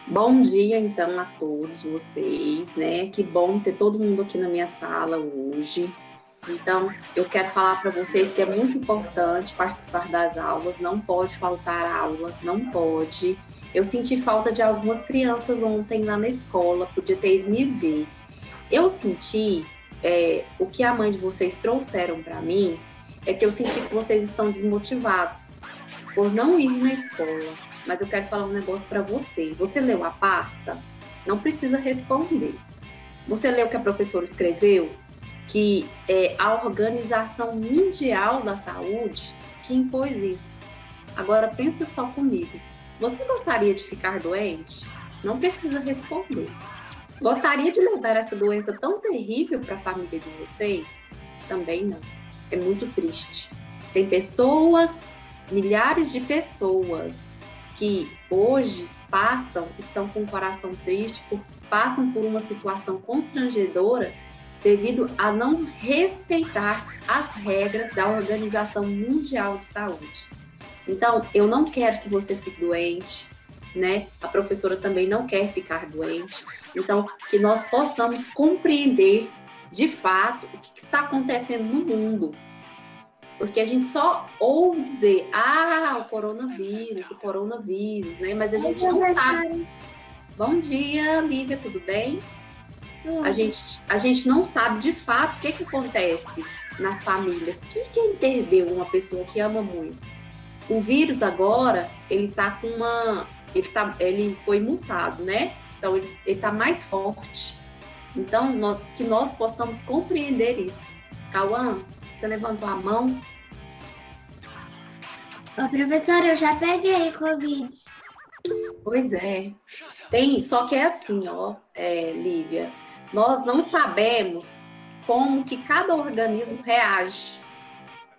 Bom dia, então, a todos vocês, né? Que bom ter todo mundo aqui na minha sala hoje. Então, eu quero falar para vocês que é muito importante participar das aulas, não pode faltar aula, não pode. Eu senti falta de algumas crianças ontem lá na escola, podia ter ido me ver. Eu senti, o que a mãe de vocês trouxeram para mim, é que eu senti que vocês estão desmotivados por não ir na escola. Mas eu quero falar um negócio para você. Você leu a pasta? Não precisa responder. Você leu o que a professora escreveu? Que é a Organização Mundial da Saúde que impôs isso. Agora pensa só comigo. Você gostaria de ficar doente? Não precisa responder. Gostaria de levar essa doença tão terrível para a família de vocês? Também não. É muito triste. Tem pessoas, milhares de pessoas que hoje estão com o coração triste, passam por uma situação constrangedora devido a não respeitar as regras da Organização Mundial de Saúde. Então, eu não quero que você fique doente, né? A professora também não quer ficar doente. Então, que nós possamos compreender, de fato, o que está acontecendo no mundo. Porque a gente só ouve dizer, o coronavírus, né? Mas a gente não sabe. Bom dia, Lívia, tudo bem? A gente não sabe, de fato, o que acontece nas famílias. Quem perdeu uma pessoa que ama muito? O vírus agora, ele foi mutado, né? Então, ele está mais forte. Então, que nós possamos compreender isso. Cauã, você levantou a mão? Ô, professora, eu já peguei Covid. Pois é. Só que é assim, Lívia, nós não sabemos como que cada organismo reage.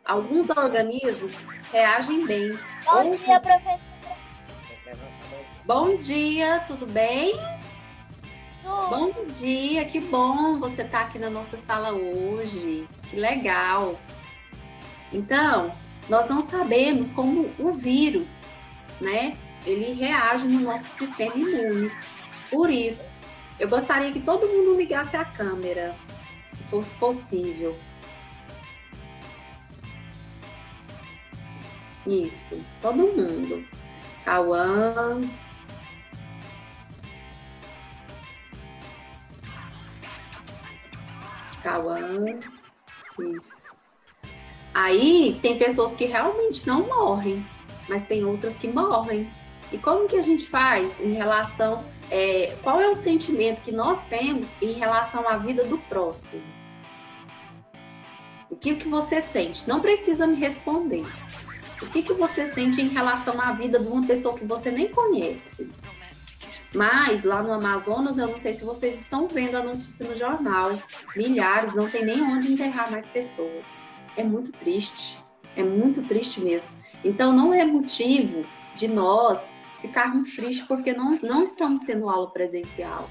Alguns organismos reagem bem. Bom dia, professora. Bom dia, tudo bem? Bom dia, que bom você estar aqui na nossa sala hoje. Que legal. Então, nós não sabemos como o vírus, né? Ele reage no nosso sistema imune. Por isso, eu gostaria que todo mundo ligasse a câmera, se fosse possível. Isso, todo mundo. Cauã. Isso. Aí, tem pessoas que realmente não morrem, mas tem outras que morrem. E como que a gente faz em relação... qual é o sentimento que nós temos em relação à vida do próximo? O que você sente? Não precisa me responder. O que você sente em relação à vida de uma pessoa que você nem conhece? Mas, lá no Amazonas, eu não sei se vocês estão vendo a notícia no jornal. Milhares, não tem nem onde enterrar mais pessoas. É muito triste mesmo. Então, não é motivo de nós ficarmos tristes porque não estamos tendo aula presencial.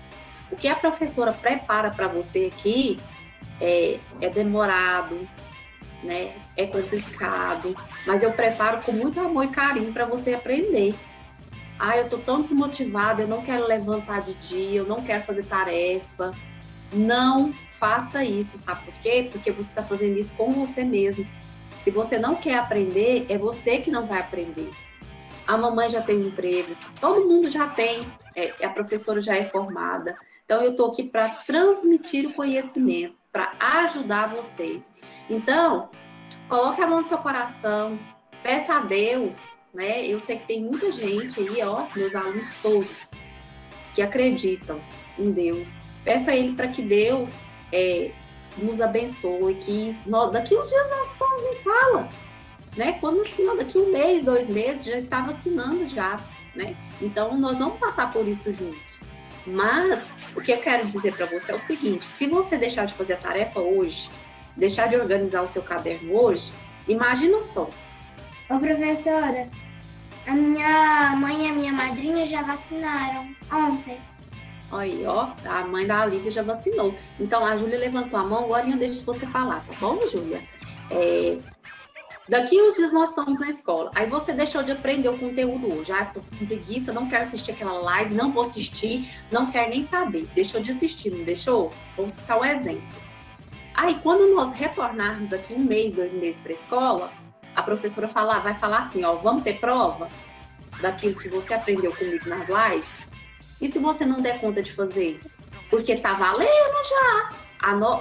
O que a professora prepara para você aqui é demorado, né? É complicado, mas eu preparo com muito amor e carinho para você aprender. Eu tô tão desmotivada, eu não quero levantar de dia, eu não quero fazer tarefa. Não faça isso, sabe por quê? Porque você está fazendo isso com você mesmo. Se você não quer aprender, é você que não vai aprender. A mamãe já tem um emprego, todo mundo já tem, a professora já é formada. Então, eu estou aqui para transmitir o conhecimento, para ajudar vocês. Então, coloque a mão no seu coração, peça a Deus, né? Eu sei que tem muita gente aí, meus alunos todos, que acreditam em Deus. Peça a Ele para que Deus nos abençoe, que daqui uns dias nós estamos em sala, né? Quando assim, daqui 1 mês, 2 meses, já está vacinando já, né? Então, nós vamos passar por isso juntos. Mas, o que eu quero dizer para você é o seguinte, se você deixar de fazer a tarefa hoje, deixar de organizar o seu caderno hoje, imagina só. Ô, professora, a minha mãe e a minha madrinha já vacinaram ontem. Aí, a mãe da Lívia já vacinou. Então, a Júlia levantou a mão, agora eu deixo você falar, tá bom, Júlia? Daqui uns dias nós estamos na escola. Aí você deixou de aprender o conteúdo hoje. Ah, tô com preguiça, não quero assistir aquela live, não vou assistir, não quero nem saber. Deixou de assistir, não deixou? Vou citar um exemplo. Aí, quando nós retornarmos aqui 1 mês, 2 meses para a escola, a professora vai falar assim, ó, vamos ter prova daquilo que você aprendeu comigo nas lives? E se você não der conta de fazer? Porque tá valendo já.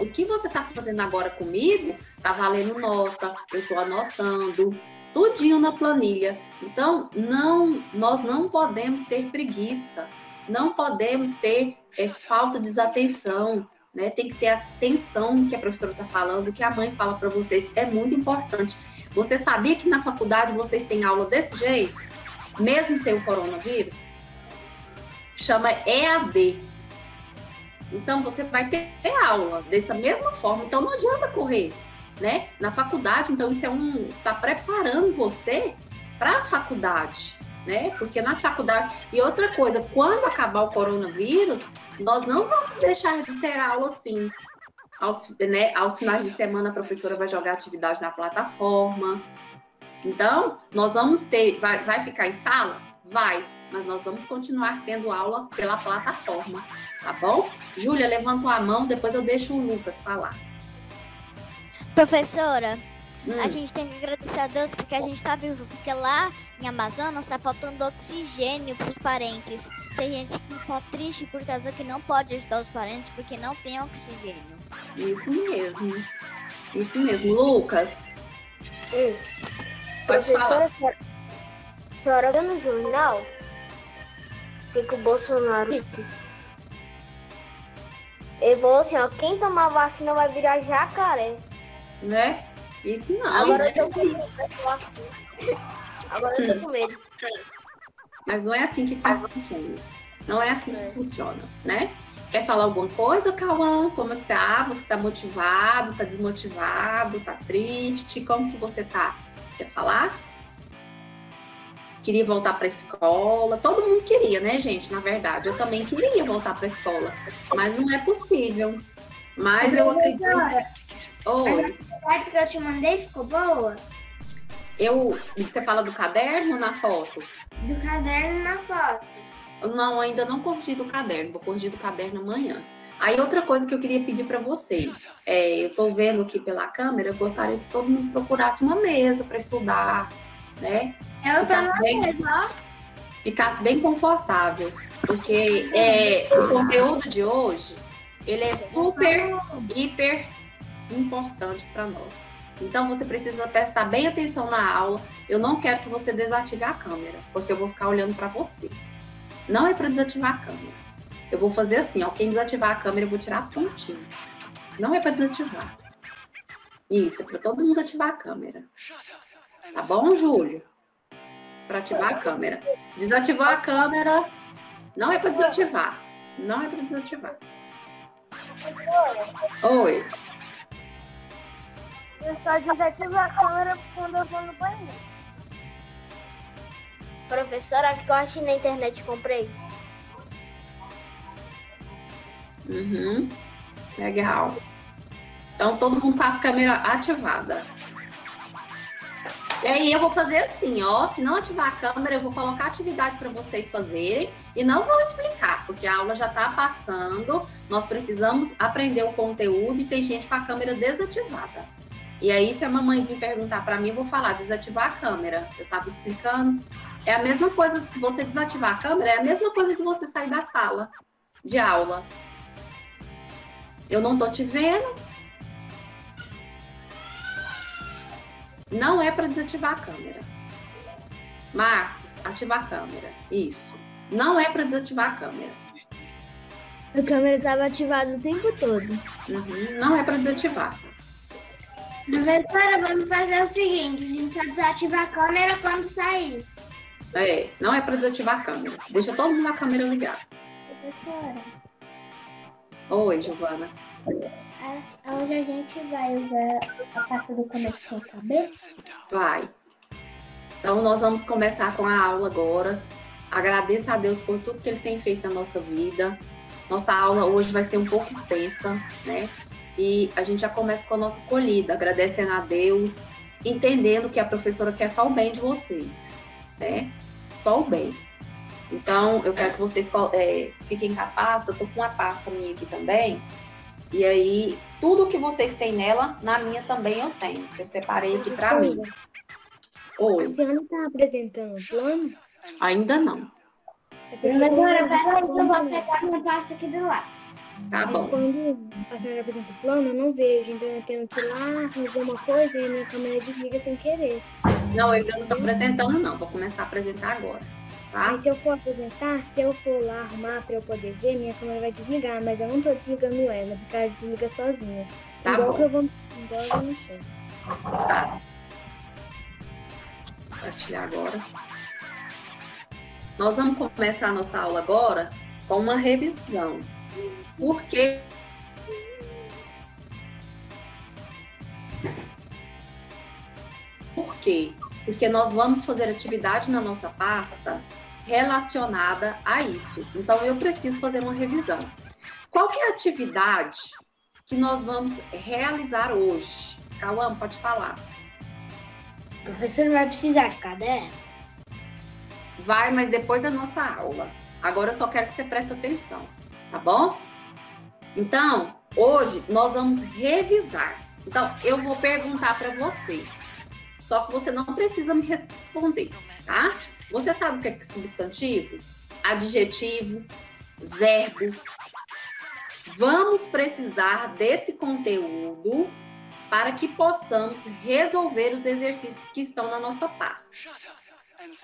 O que você tá fazendo agora comigo tá valendo nota, eu tô anotando, tudinho na planilha. Então, nós não podemos ter preguiça, não podemos ter falta de desatenção, né? Tem que ter atenção que a professora está falando, que a mãe fala para vocês, é muito importante. Você sabia que na faculdade vocês têm aula desse jeito? Mesmo sem o coronavírus? Chama EAD. Então, você vai ter aula dessa mesma forma. Então, não adianta correr, né? Na faculdade, então, isso tá preparando você para a faculdade, né? Porque na faculdade... E outra coisa, quando acabar o coronavírus, nós não vamos deixar de ter aula, sim. Aos finais de semana, a professora vai jogar atividade na plataforma. Então, nós vamos ter... Vai ficar em sala? Vai. Mas nós vamos continuar tendo aula pela plataforma, tá bom? Júlia, levantou a mão, depois eu deixo o Lucas falar. Professora, a gente tem que agradecer a Deus porque a gente tá vivo, porque lá em Amazonas tá faltando oxigênio pros parentes. Tem gente que tá triste por causa que não pode ajudar os parentes porque não tem oxigênio. Isso mesmo. Isso mesmo. Lucas. Pode falar. A senhora viu no jornal que o Bolsonaro disse? Ele falou assim, ó, quem tomar vacina vai virar jacaré. Né? Isso não. Agora eu tô com medo. Agora eu tô com medo. Mas não é assim que funciona. Não é assim que funciona, né? Quer falar alguma coisa, Cauã? Como é que tá? Você tá motivado, tá desmotivado, tá triste? Como que você tá? Quer falar? Queria voltar para a escola. Todo mundo queria, né, gente? Na verdade, eu também queria voltar para a escola, mas não é possível. Mas eu acredito. Oi. A atividade que eu te mandei ficou boa? Você fala do caderno ou na foto? Do caderno na foto. Não, ainda não corrigi do caderno. Vou corrigir do caderno amanhã. Aí, outra coisa que eu queria pedir para vocês. Eu estou vendo aqui pela câmera, eu gostaria que todo mundo procurasse uma mesa para estudar, né? Eu tô na mesa, ó. Ficasse bem confortável, porque o conteúdo de hoje, ele é super, hiper importante para nós. Então, você precisa prestar bem atenção na aula. Eu não quero que você desative a câmera, porque eu vou ficar olhando para você. Não é para desativar a câmera. Eu vou fazer assim, ó, quem desativar a câmera, eu vou tirar pontinho. Não é para desativar. Isso, é para todo mundo ativar a câmera. Tá bom, Júlio? Para ativar a câmera. Desativar a câmera não é para desativar. Não é para desativar. Oi. Eu só desativo a câmera quando eu vou no banheiro. Professora, acho que eu achei na internet e comprei. Legal. Então, todo mundo com a câmera ativada. E aí, eu vou fazer assim, ó. Se não ativar a câmera, eu vou colocar atividade para vocês fazerem e não vou explicar, porque a aula já está passando. Nós precisamos aprender o conteúdo e tem gente com a câmera desativada. E aí, se a mamãe vir perguntar para mim, eu vou falar, desativar a câmera. Eu estava explicando. É a mesma coisa, se você desativar a câmera, é a mesma coisa de você sair da sala de aula. Eu não tô te vendo. Não é para desativar a câmera. Marcos, ativar a câmera. Isso. Não é para desativar a câmera. A câmera estava ativada o tempo todo. Não é para desativar. Professora, vamos fazer o seguinte, a gente só desativa a câmera quando sair. Não é para desativar a câmera. Deixa todo mundo a câmera ligada. Professora. Oi, Giovana. Hoje a gente vai usar a parte do Conexão Saber? Vai. Então, nós vamos começar com a aula agora. Agradeça a Deus por tudo que Ele tem feito na nossa vida. Nossa aula hoje vai ser um pouco extensa, né? E a gente já começa com a nossa acolhida, agradecendo a Deus entendendo que a professora quer só o bem de vocês, né? Só o bem. Então, eu quero que vocês fiquem com a pasta. Eu tô com uma pasta minha aqui também. E aí, tudo que vocês têm nela, na minha também eu tenho. Eu separei aqui para mim. Oi. A senhora está apresentando o plano? Ainda não. Professora, peraí que eu vou pegar minha pasta aqui do lado. Tá bom. Quando a senhora apresenta o plano, eu não vejo. Então eu tenho que ir lá, fazer uma coisa e a minha câmera desliga sem querer. Não, eu ainda não tô apresentando, não. Vou começar a apresentar agora. Tá? Mas se eu for apresentar, se eu for lá arrumar para eu poder ver, minha câmera vai desligar. Mas eu não tô desligando ela, porque ela desliga sozinha. Tá igual bom. que eu vou no chão. Tá. Vou compartilhar agora. Nós vamos começar a nossa aula agora com uma revisão. Por quê? Por quê? Porque nós vamos fazer atividade na nossa pasta relacionada a isso. Então, eu preciso fazer uma revisão. Qual que é a atividade que nós vamos realizar hoje? Cauã, pode falar. O professor vai precisar de caderno? Vai, mas depois da nossa aula. Agora eu só quero que você preste atenção, tá bom? Então, hoje nós vamos revisar. Então, eu vou perguntar para você. Só que você não precisa me responder, tá? Você sabe o que é substantivo? Adjetivo, verbo. Vamos precisar desse conteúdo para que possamos resolver os exercícios que estão na nossa pasta.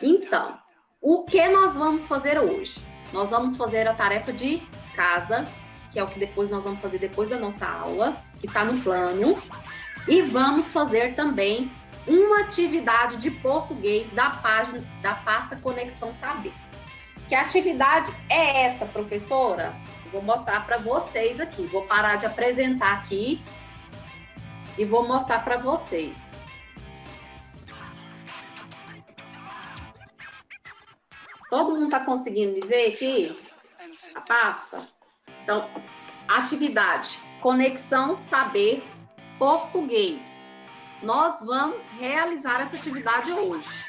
Então, o que nós vamos fazer hoje? Nós vamos fazer a tarefa de casa, que é o que depois nós vamos fazer depois da nossa aula, que está no plano. E vamos fazer também uma atividade de português da pasta Conexão Saber. Que atividade é essa, professora? Eu vou mostrar para vocês aqui. Vou parar de apresentar aqui e vou mostrar para vocês. Todo mundo está conseguindo me ver aqui? A pasta? Então, atividade, Conexão Saber Português. Nós vamos realizar essa atividade hoje,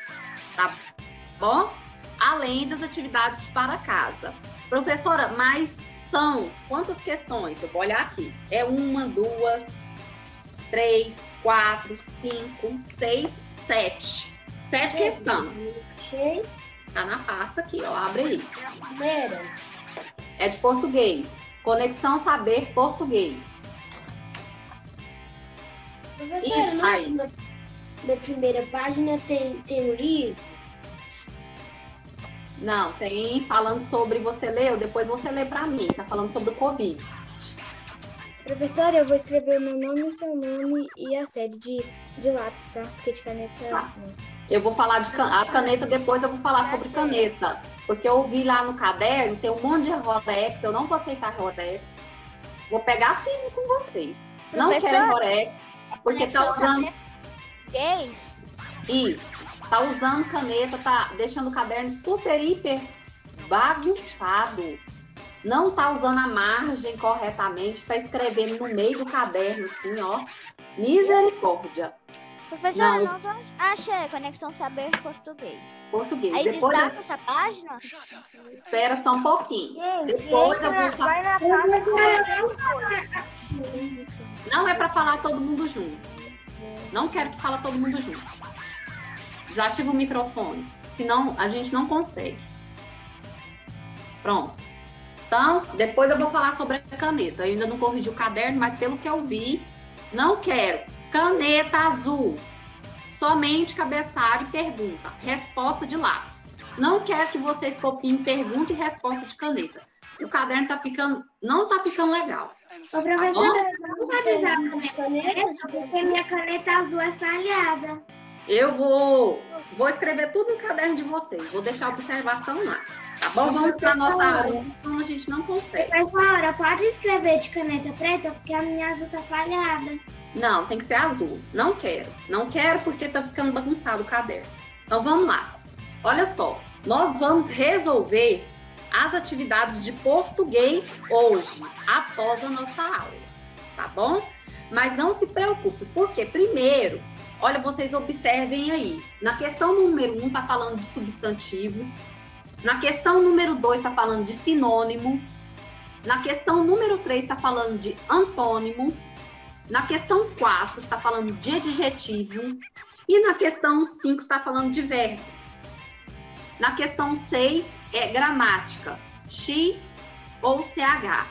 tá bom? Além das atividades para casa. Professora, mas são quantas questões? Eu vou olhar aqui. É 1, 2, 3, 4, 5, 6, 7. 7 questões. Tá na pasta aqui, ó. Abre aí. Primeira. É de português. Conexão Saber Português. Professora, Isso, na primeira página tem o livro? Não, tem falando sobre, você leu, depois você lê pra mim. Tá falando sobre o Covid. Professora, eu vou escrever o meu nome, o seu nome e a série de lápis, tá? Porque de caneta... Tá. Eu vou falar de a caneta, depois eu vou falar sobre caneta. Porque eu vi lá no caderno, tem um monte de Rodex, eu não vou aceitar Rodex. Vou pegar firme com vocês. Não quero Rodex, porque tá usando... Português? Isso. Tá usando caneta, tá deixando o caderno super, hiper bagunçado. Não tá usando a margem corretamente, tá escrevendo no meio do caderno, assim, ó. Misericórdia. Professora, não achei Conexão Saber Português. Português. Aí Depois destaca essa página? Espera só um pouquinho. Depois eu vou falar. Não é para falar todo mundo junto. Não quero que fale todo mundo junto. Desativa o microfone, senão a gente não consegue. Pronto. Então, depois eu vou falar sobre a caneta. Eu ainda não corrigi o caderno, mas pelo que eu vi, não quero caneta azul. Somente cabeçalho e pergunta. Resposta de lápis. Não quero que vocês copiem pergunta e resposta de caneta. O caderno não tá ficando legal. Ô, professora, não vai precisar da minha caneta, porque minha caneta azul é falhada. Eu vou escrever tudo no caderno de vocês. Vou deixar a observação lá. Tá bom? Vamos para nossa aula. Então a gente não consegue. Professora, pode escrever de caneta preta, porque a minha azul tá falhada. Não, tem que ser azul. Não quero. Não quero porque tá ficando bagunçado o caderno. Então vamos lá. Olha só. Nós vamos resolver as atividades de português hoje, após a nossa aula. Tá bom? Mas não se preocupe, porque primeiro Olha, vocês observem aí. Na questão número 1 está falando de substantivo. Na questão número 2 está falando de sinônimo. Na questão número 3 está falando de antônimo. Na questão 4 está falando de adjetivo. E na questão 5 está falando de verbo. Na questão 6 é gramática, X ou CH.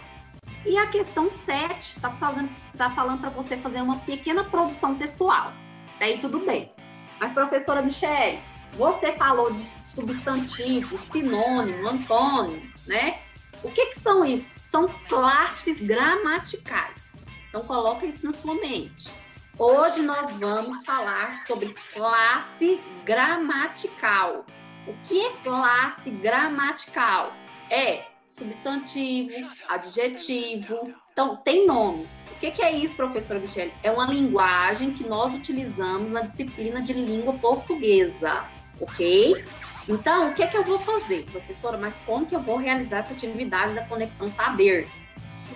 E a questão 7 está falando para você fazer uma pequena produção textual. Daí tudo bem. Mas, professora Michele, você falou de substantivo, sinônimo, antônimo, né? O que são isso? São classes gramaticais. Então, coloca isso na sua mente. Hoje nós vamos falar sobre classe gramatical. O que é classe gramatical? É substantivo, adjetivo. Então, tem nome. O que é isso, professora Michele? É uma linguagem que nós utilizamos na disciplina de língua portuguesa, ok? Então, o que eu vou fazer, professora? Mas como que eu vou realizar essa atividade da Conexão Saber?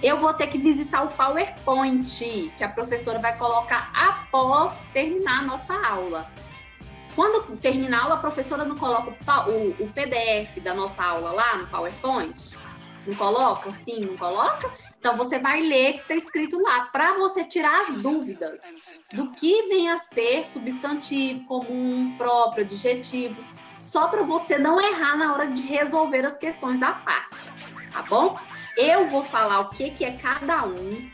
Eu vou ter que visitar o PowerPoint, que a professora vai colocar após terminar a nossa aula. Quando terminar a aula, a professora não coloca o PDF da nossa aula lá no PowerPoint? Não coloca? Sim, não coloca? Então, você vai ler o que está escrito lá, para você tirar as dúvidas do que vem a ser substantivo, comum, próprio, adjetivo, só para você não errar na hora de resolver as questões da pasta, tá bom? Eu vou falar o que é cada um,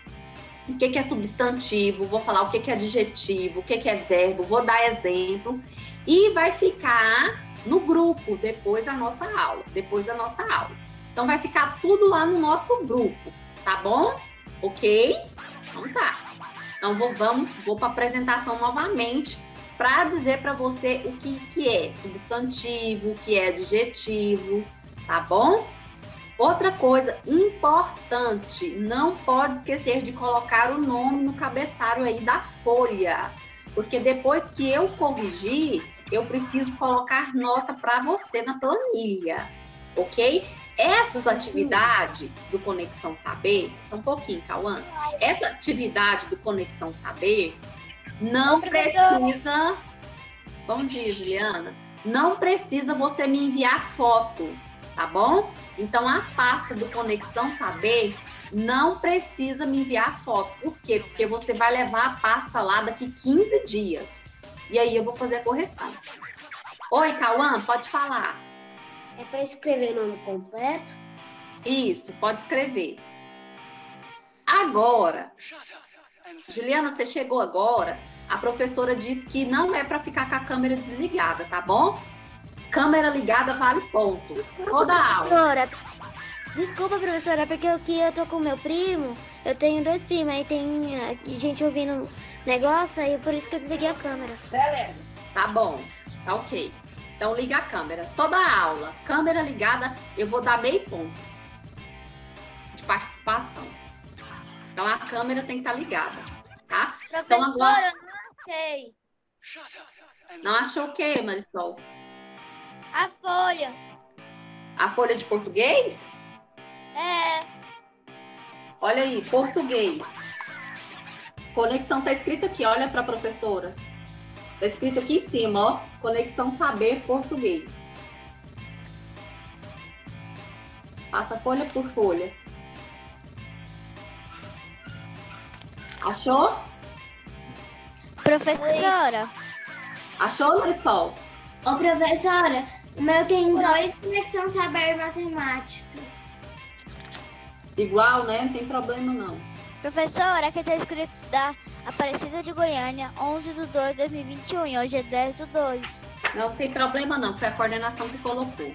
o que é substantivo, vou falar o que é adjetivo, o que é verbo, vou dar exemplo e vai ficar no grupo depois da nossa aula. Então, vai ficar tudo lá no nosso grupo, tá bom? Ok? Então tá. Então, vou para a apresentação novamente para dizer para você o que é substantivo, o que é adjetivo, tá bom? Outra coisa importante, não pode esquecer de colocar o nome no cabeçalho aí da folha, porque depois que eu corrigir, eu preciso colocar nota para você na planilha, ok? Essa atividade do Conexão Saber, só um pouquinho, Cauã, essa atividade do Conexão Saber não precisa... Bom dia, Juliana. Não precisa você me enviar foto, tá bom? Então, a pasta do Conexão Saber não precisa me enviar foto. Por quê? Porque você vai levar a pasta lá daqui 15 dias. E aí eu vou fazer a correção. Oi, Cauã, pode falar. É para escrever o nome completo? Isso, pode escrever. Agora, Juliana, você chegou agora. A professora disse que não é para ficar com a câmera desligada, tá bom? Câmera ligada vale ponto. Toda aula. Professora, desculpa, professora, porque aqui eu tô com meu primo. Eu tenho 2 primos, aí tem gente ouvindo negócio, aí por isso que eu desliguei a câmera. Beleza. Tá bom, tá ok. Então liga a câmera. Toda aula, câmera ligada, eu vou dar meio ponto de participação. Então a câmera tem que estar ligada, tá? Professora, Então agora... eu não achei. Não achou o quê, Marisol? A folha. A folha de português? É. Olha aí, português. Conexão tá escrito aqui, olha para a professora. Tá escrito aqui em cima, ó. Conexão Saber Português. Passa folha por folha. Achou? Professora. Achou, Marisol? Ô, professora, o meu tem 2 Conexão Saber Matemática. Igual, né? Não tem problema, não. Professora, aqui tá escrito da Aparecida de Goiânia, 11/2/2021. E hoje é 10/2. Não tem problema, não. Foi a coordenação que colocou.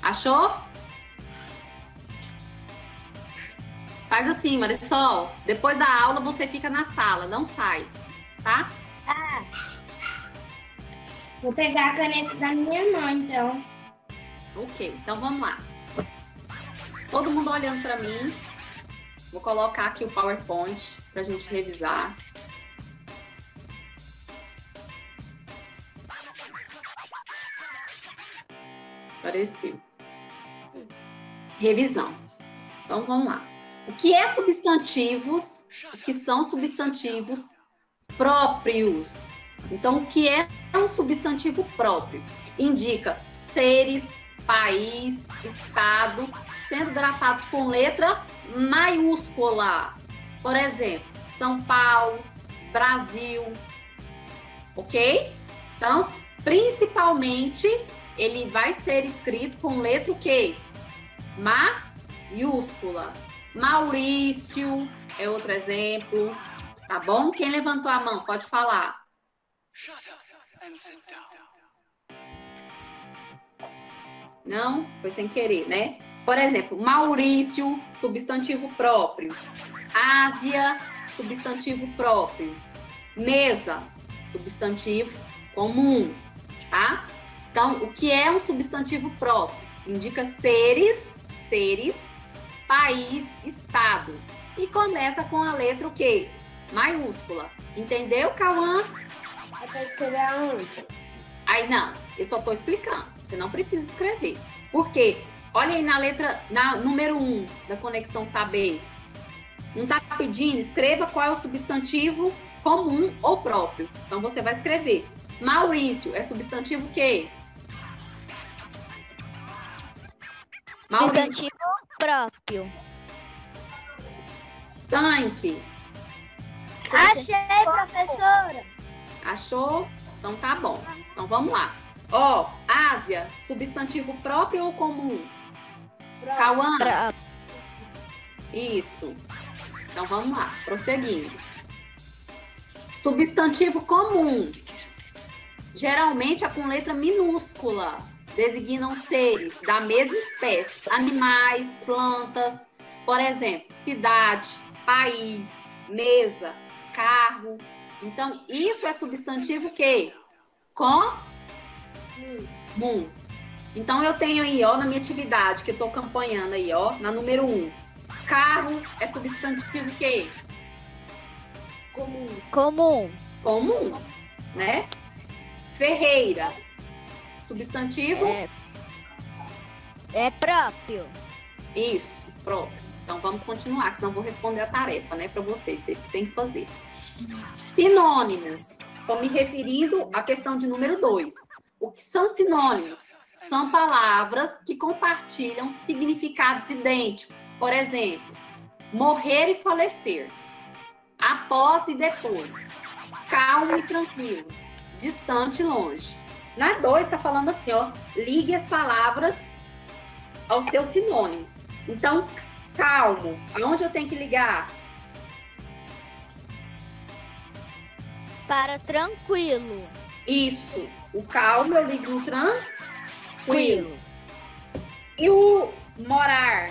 Achou? Faz assim, Marisol. Depois da aula, você fica na sala. Não sai, tá? Vou pegar a caneta da minha mãe, então. Ok, então vamos lá. Todo mundo olhando para mim. Vou colocar aqui o PowerPoint para a gente revisar. Apareceu. Revisão. Então vamos lá. O que é substantivos? O que são substantivos próprios? Então, o que é um substantivo próprio? Indica seres, país, estado, sendo grafados com letra maiúscula. Por exemplo, São Paulo, Brasil, ok? Então, principalmente, ele vai ser escrito com letra o quê? Maiúscula. Maurício é outro exemplo, tá bom? Quem levantou a mão, pode falar. Não? Foi sem querer, né? Por exemplo, Maurício, substantivo próprio. Ásia, substantivo próprio. Mesa, substantivo comum, tá? Então, o que é um substantivo próprio? Indica seres, país, estado. E começa com a letra o quê? Maiúscula. Entendeu, Cauã? É para escrever aonde? Aí não, eu só estou explicando. Você não precisa escrever. Por quê? Olha aí na número 1 da Conexão Saber. Não está pedindo? Escreva qual é o substantivo comum ou próprio. Então, você vai escrever. Maurício é substantivo o quê? Substantivo próprio. Tanque. Achei, professora. Achou? Então tá bom. Então vamos lá. Ó, Ásia, substantivo próprio ou comum? Cauã? Isso. Então vamos lá, prosseguindo. Substantivo comum. Geralmente é com letra minúscula. Designam seres da mesma espécie, animais, plantas, por exemplo, cidade, país, mesa, carro. Então, isso é substantivo que? Comum. Então, eu tenho aí, ó, na minha atividade, que eu estou acompanhando aí, ó, na número 1. Carro é substantivo que? Comum. Comum, né? Ferreira. Substantivo? É próprio. Isso, próprio. Então vamos continuar, que senão eu vou responder a tarefa, né, para vocês que têm que fazer. Sinônimos. Estou me referindo à questão de número 2. O que são sinônimos? São palavras que compartilham significados idênticos. Por exemplo, morrer e falecer. Após e depois. Calmo e tranquilo. Distante e longe. Na 2 está falando assim, ó, ligue as palavras ao seu sinônimo. Então, calmo, aonde eu tenho que ligar? Para tranquilo. Isso, o calmo eu ligo no tranquilo. E o morar?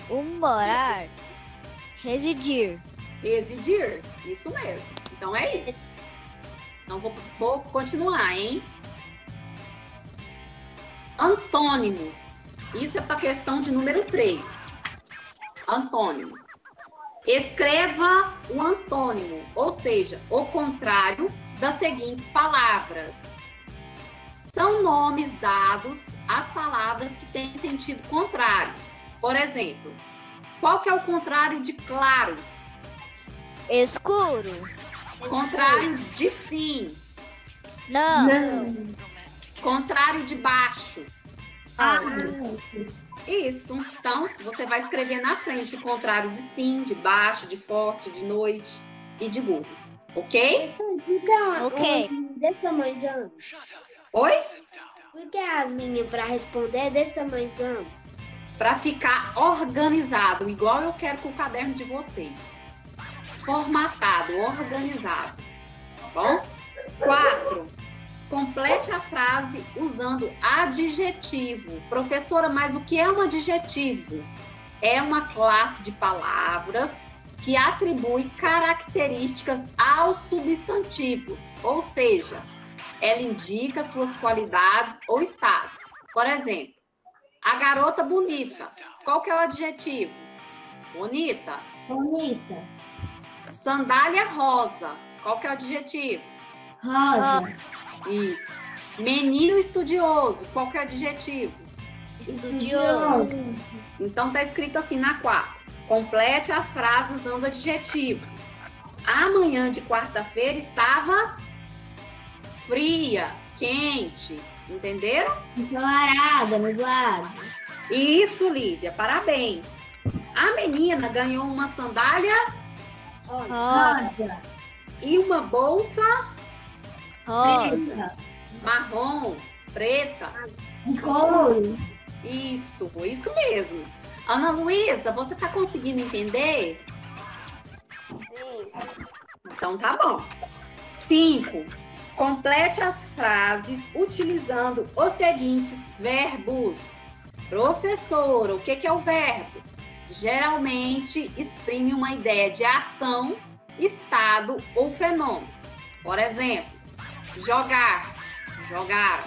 O morar. Residir. Residir, isso mesmo. Então é isso. Então, vou continuar, hein? Antônimos. Isso é para a questão de número 3. Antônimos. Escreva o antônimo, ou seja, o contrário das seguintes palavras. São nomes dados às palavras que têm sentido contrário. Por exemplo, qual que é o contrário de claro? Escuro. Contrário de sim. Não. Contrário de baixo. Isso. Então, você vai escrever na frente o contrário de sim, de baixo, de forte, de noite e de burro. Ok? Ok. Desse tamanhozão. Oi? Por que as minhas para responder desse tamanhozão? Para ficar organizado, igual eu quero com o caderno de vocês. Formatado, organizado. Tá bom? 4. Complete a frase usando adjetivo. Professora, mas o que é um adjetivo? É uma classe de palavras que atribui características aos substantivos, ou seja, ela indica suas qualidades ou estado. Por exemplo, a garota bonita. Qual que é o adjetivo? Bonita. Bonita. Sandália rosa. Qual que é o adjetivo? Rosa. Isso. Menino estudioso. Qual que é o adjetivo? Estudioso. Então tá escrito assim na 4. Complete a frase usando adjetivo. A manhã de quarta-feira estava fria, quente. Entenderam? Ensolarada, nublado. Isso, Lívia, parabéns. A menina ganhou uma sandália Rosa. e uma bolsa Rosa. marrom, preta. Couro. Isso mesmo. Ana Luísa, você tá conseguindo entender? Então tá bom. 5. Complete as frases utilizando os seguintes verbos. Professora, o que é o verbo? Geralmente exprime uma ideia de ação, estado ou fenômeno. Por exemplo, jogar, jogaram.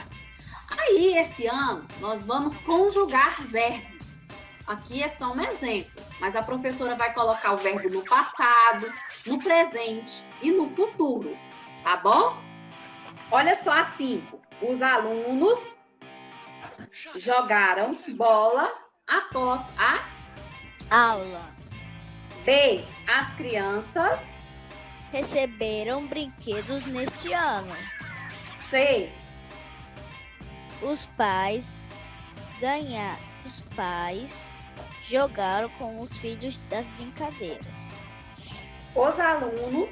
Aí, esse ano, nós vamos conjugar verbos. Aqui é só um exemplo, mas a professora vai colocar o verbo no passado, no presente e no futuro, tá bom? Olha só a 5. Os alunos jogaram bola após a Aula. B. As crianças. Receberam brinquedos neste ano. C. Os pais jogaram com os filhos das brincadeiras. Os alunos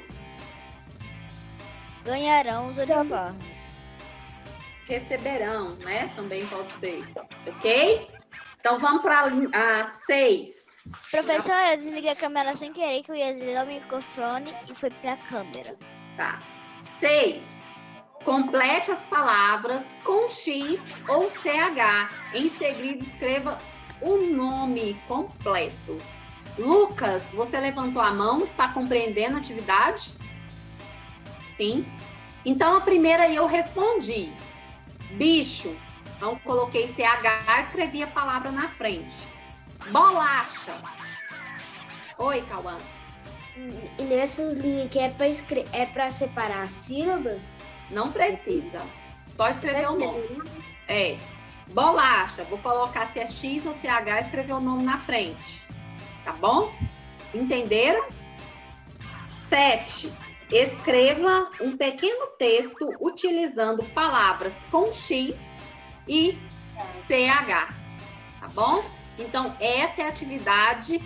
Ganharão os uniformes. receberão, né? Também pode ser. Ok? Então vamos para a 6. Professora, desliguei a câmera sem querer que eu ia desligar o microfone e foi pra câmera. Tá. 6. Complete as palavras com X ou CH. Em seguida, escreva o nome completo. Lucas, você levantou a mão, está compreendendo a atividade? Sim. Então, a primeira eu respondi. Bicho. Então, coloquei CH, escrevi a palavra na frente. Bolacha. Oi, Cauã. E nessas linhas que é para separar a sílaba? Não precisa. Só escrever o nome. É. Bolacha. Vou colocar se é X ou CH, escrever o nome na frente. Tá bom? Entenderam? 7. Escreva um pequeno texto utilizando palavras com X e CH. Tá bom? Então, essa é a atividade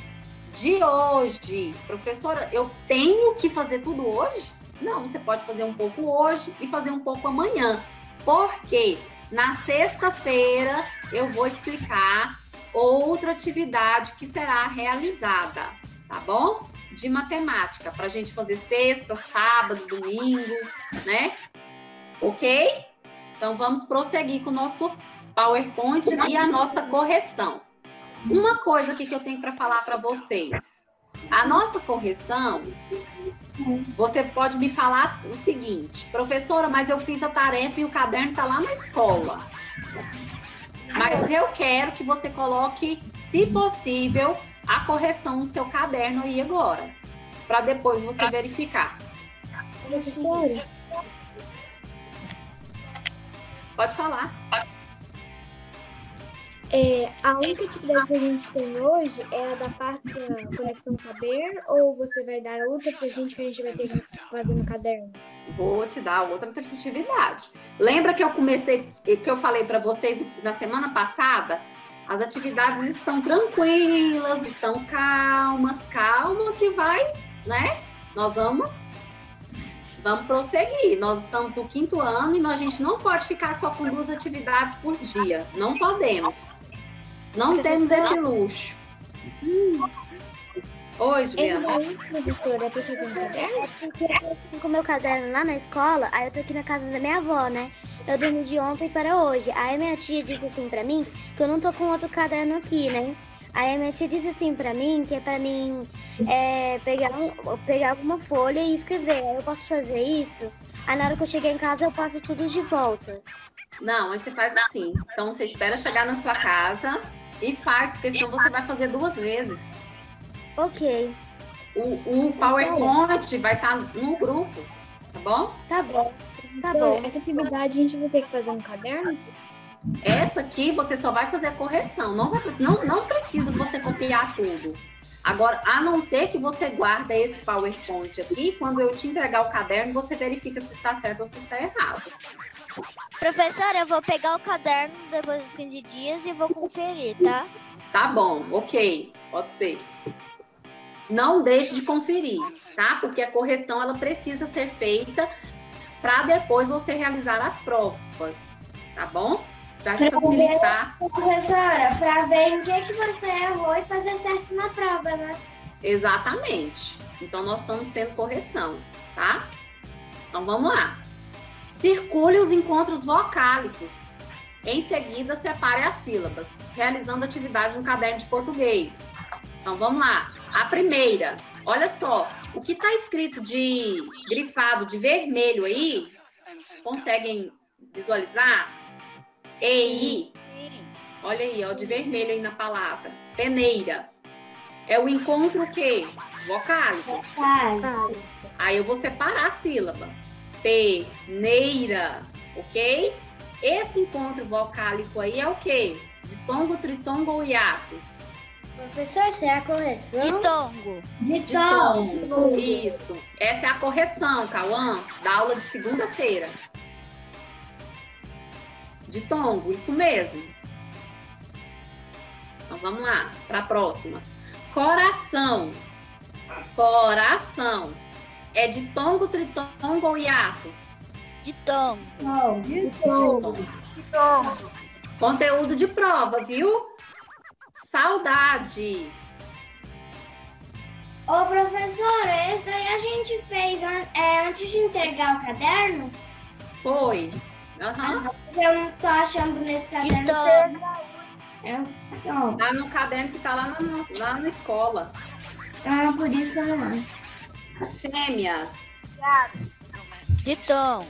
de hoje. Professora, eu tenho que fazer tudo hoje? Não, você pode fazer um pouco hoje e fazer um pouco amanhã. Porque na sexta-feira eu vou explicar outra atividade que será realizada, tá bom? De matemática, para a gente fazer sexta, sábado, domingo, né? Ok? Então, vamos prosseguir com o nosso PowerPoint e a nossa correção. Uma coisa aqui que eu tenho para falar para vocês. A nossa correção, você pode me falar o seguinte: professora, mas eu fiz a tarefa e o caderno está lá na escola. Mas eu quero que você coloque, se possível, a correção no seu caderno aí agora, para depois você verificar. Professora, Pode falar. a única atividade que a gente tem hoje é a da parte da Conexão Saber, ou você vai dar outra pra gente que a gente vai ter que fazer no caderno? Vou te dar outra atividade. Lembra que eu falei para vocês na semana passada? As atividades estão tranquilas, estão calmas, calma que vai, né? Nós vamos prosseguir. Nós estamos no 5º ano e a gente não pode ficar só com 2 atividades por dia. Não podemos. Não temos esse luxo. Oi, Juliana. Professora, é pra fazer um caderno? É porque eu tô com o meu caderno lá na escola, aí eu tô aqui na casa da minha avó, né? Eu dormi de ontem para hoje. Aí minha tia disse assim pra mim que eu não tô com outro caderno aqui, né? Aí a minha tia disse assim pra mim que é pra mim pegar alguma folha e escrever. Aí eu posso fazer isso? Aí na hora que eu chegar em casa eu passo tudo de volta. Não, aí você faz assim. Então, você espera chegar na sua casa e faz, porque senão você vai fazer 2 vezes. Ok, O PowerPoint vai estar no grupo, tá bom? tá bom. Tá Professora, bom. essa atividade a gente vai ter que fazer um caderno? Essa aqui você só vai fazer a correção. Não precisa você copiar tudo. Agora, a não ser que você guarda esse PowerPoint aqui, quando eu te entregar o caderno, você verifica se está certo ou se está errado. Professora, eu vou pegar o caderno depois dos 15 dias e vou conferir, tá? Tá bom, ok, pode ser. Não deixe de conferir, tá? Porque a correção ela precisa ser feita para depois você realizar as provas, tá bom? Para facilitar. Professora, para ver em que você errou e fazer certo na prova, né? Exatamente. Então, nós estamos tendo correção, tá? Então, vamos lá. Circule os encontros vocálicos. Em seguida, separe as sílabas, realizando atividade no caderno de português. Então, vamos lá. A primeira, olha só, o que está escrito de grifado de vermelho aí, conseguem visualizar? EI, olha aí, ó, de vermelho aí na palavra. Peneira. É o encontro o quê? Vocálico. Aí eu vou separar a sílaba. Peneira, ok? Esse encontro vocálico aí é o quê? Ditongo, tritongo ou hiato? Professor, essa é a correção? Ditongo. Ditongo. Isso. Essa é a correção, Cauã, da aula de segunda-feira. Ditongo, isso mesmo. Então vamos lá, para a próxima. Coração. Coração. É ditongo, tritongo ou hiato? Ditongo. Ditongo. Conteúdo de prova, viu? Saudade. Ô, professora, esse daí a gente fez antes de entregar o caderno? Foi. Aham. Eu não tô achando nesse caderno. Ditongo. Tá no caderno que tá lá na escola. Por isso que eu não acho. Fêmea. Ditongo.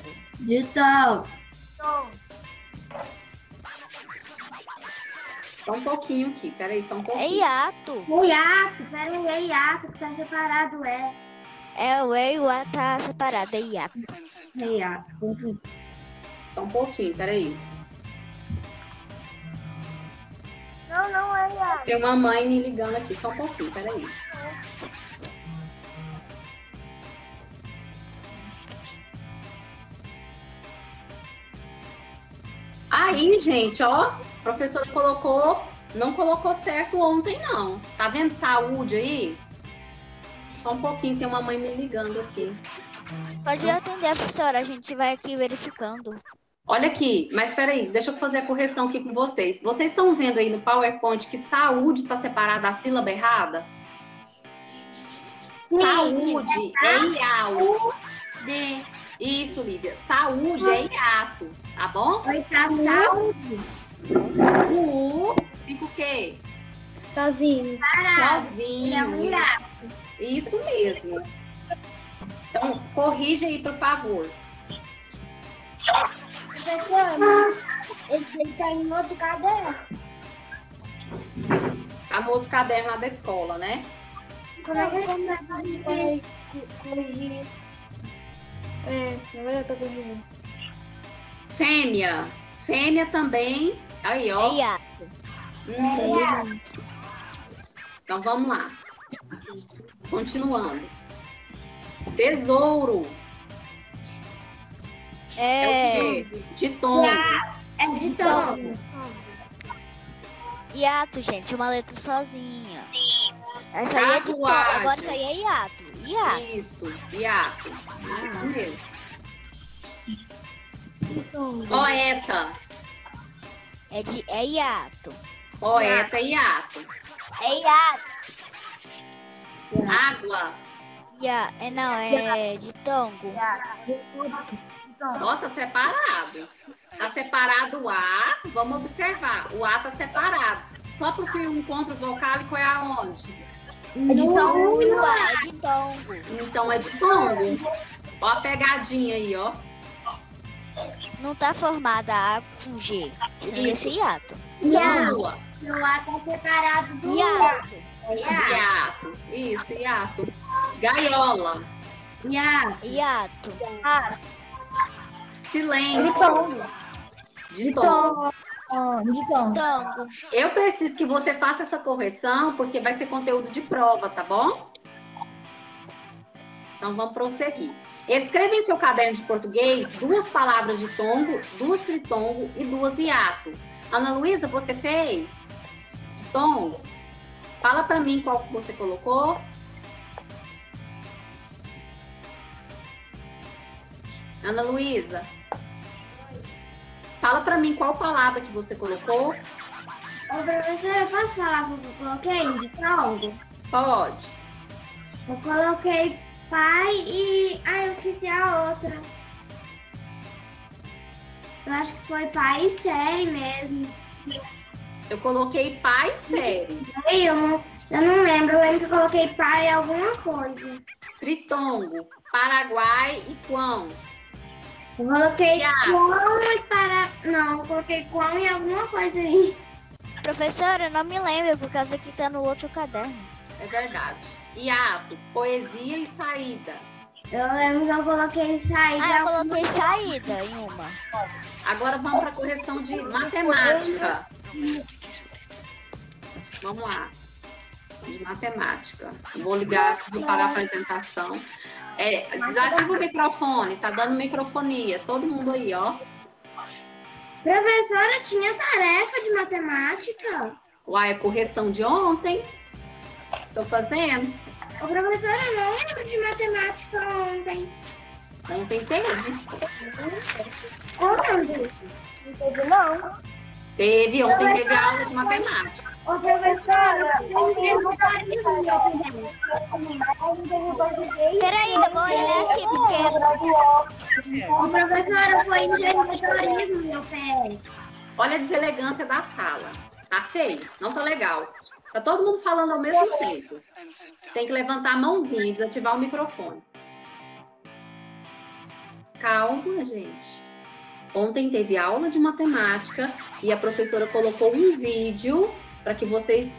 Só um pouquinho aqui, peraí, só um É pouquinho. hiato. O hiato, peraí, é hiato que tá separado, É o E e o A tá separado, é hiato. É hiato. Só um pouquinho, peraí. Não é hiato. Tem uma mãe me ligando aqui, só um pouquinho, peraí. Aí, gente, ó, o professor não colocou certo ontem, não. Tá vendo saúde aí? Só um pouquinho, tem uma mãe me ligando aqui. Pode atender, professora, a gente vai aqui verificando. Olha aqui, mas peraí, deixa eu fazer a correção aqui com vocês. Vocês estão vendo aí no PowerPoint que saúde está separada da sílaba errada? Saúde é IAU. Isso, Lívia. Saúde é hiato, tá bom? Saúde. O U fica o quê? Sozinho. Sozinho. Isso mesmo. Então, corrija aí, por favor. Professor, ele tá em outro caderno. Tá no outro caderno lá da escola, né? Como é que vai corrigir? Agora eu tô corrigindo. Fêmea. Fêmea também. Aí, É ó. hiato. Então, vamos lá. Continuando. Tesouro. É o quê? Ditongo. É de tom. Hiato, gente, uma letra sozinha. Essa aí é ditongo, Tatuagem. agora isso aí é hiato. Hiato. Isso, hiato. Isso mesmo. Poeta. É hiato. Poeta e hiato. É hiato. Água. Não, é ditongo. Ó, tá separado. Tá separado o A. Vamos observar. O A tá separado. Só porque o encontro vocálico é aonde? Ditongo e o A é ditongo. Então é ditongo. Ó a pegadinha aí, ó. Não tá formada A com G. Seria esse hiato. Lua. O A tá separado do Hiato. Hiato. Isso, hiato. Gaiola. Hiato. Silêncio. Ditongo. De tom. Tongo. Eu preciso que você faça essa correção, porque vai ser conteúdo de prova, tá bom? Então, vamos prosseguir. Escreva em seu caderno de português 2 palavras de tongo, 2 tritongo e 2 hiato. Ana Luísa, você fez? De tongo? Fala para mim qual que você colocou. Ana Luísa. Fala para mim qual palavra que você colocou. Ô, professora, eu posso falar o que eu coloquei de tongo? Pode. Eu coloquei pai e... eu esqueci a outra. Eu acho que foi pai e série mesmo. Eu coloquei pai e série. Eu não lembro. Eu lembro que eu coloquei pai e alguma coisa. Tritongo, Paraguai e Quão. Eu coloquei Hiato. quão e para... Não, eu coloquei quão e alguma coisa aí. Professora, eu não me lembro, por causa que tá no outro caderno. É verdade. Hiato, poesia e saída. Eu lembro que eu coloquei saída. Eu coloquei saída em uma. Agora vamos para a correção de matemática. Vamos lá. De matemática. Vou ligar, vou parar a apresentação. Desativa o microfone, tá dando microfonia. Todo mundo aí, ó. Professora, tinha tarefa de matemática? Uai, a correção de ontem. Tô fazendo. Ô, professora, eu não lembro de matemática ontem. Ontem teve. Quando? Não teve, não. Ontem teve aula de matemática. Ô, professora, eu Peraí, eu vou olhar aqui, porque... Ô, professora, foi empreendedorismo, meu pé. Olha a deselegância da sala. Tá feio? Não tá legal. Tá todo mundo falando ao mesmo tempo. Tem que levantar a mãozinha e desativar o microfone. Calma, gente. Ontem teve aula de matemática e a professora colocou um vídeo para que vocês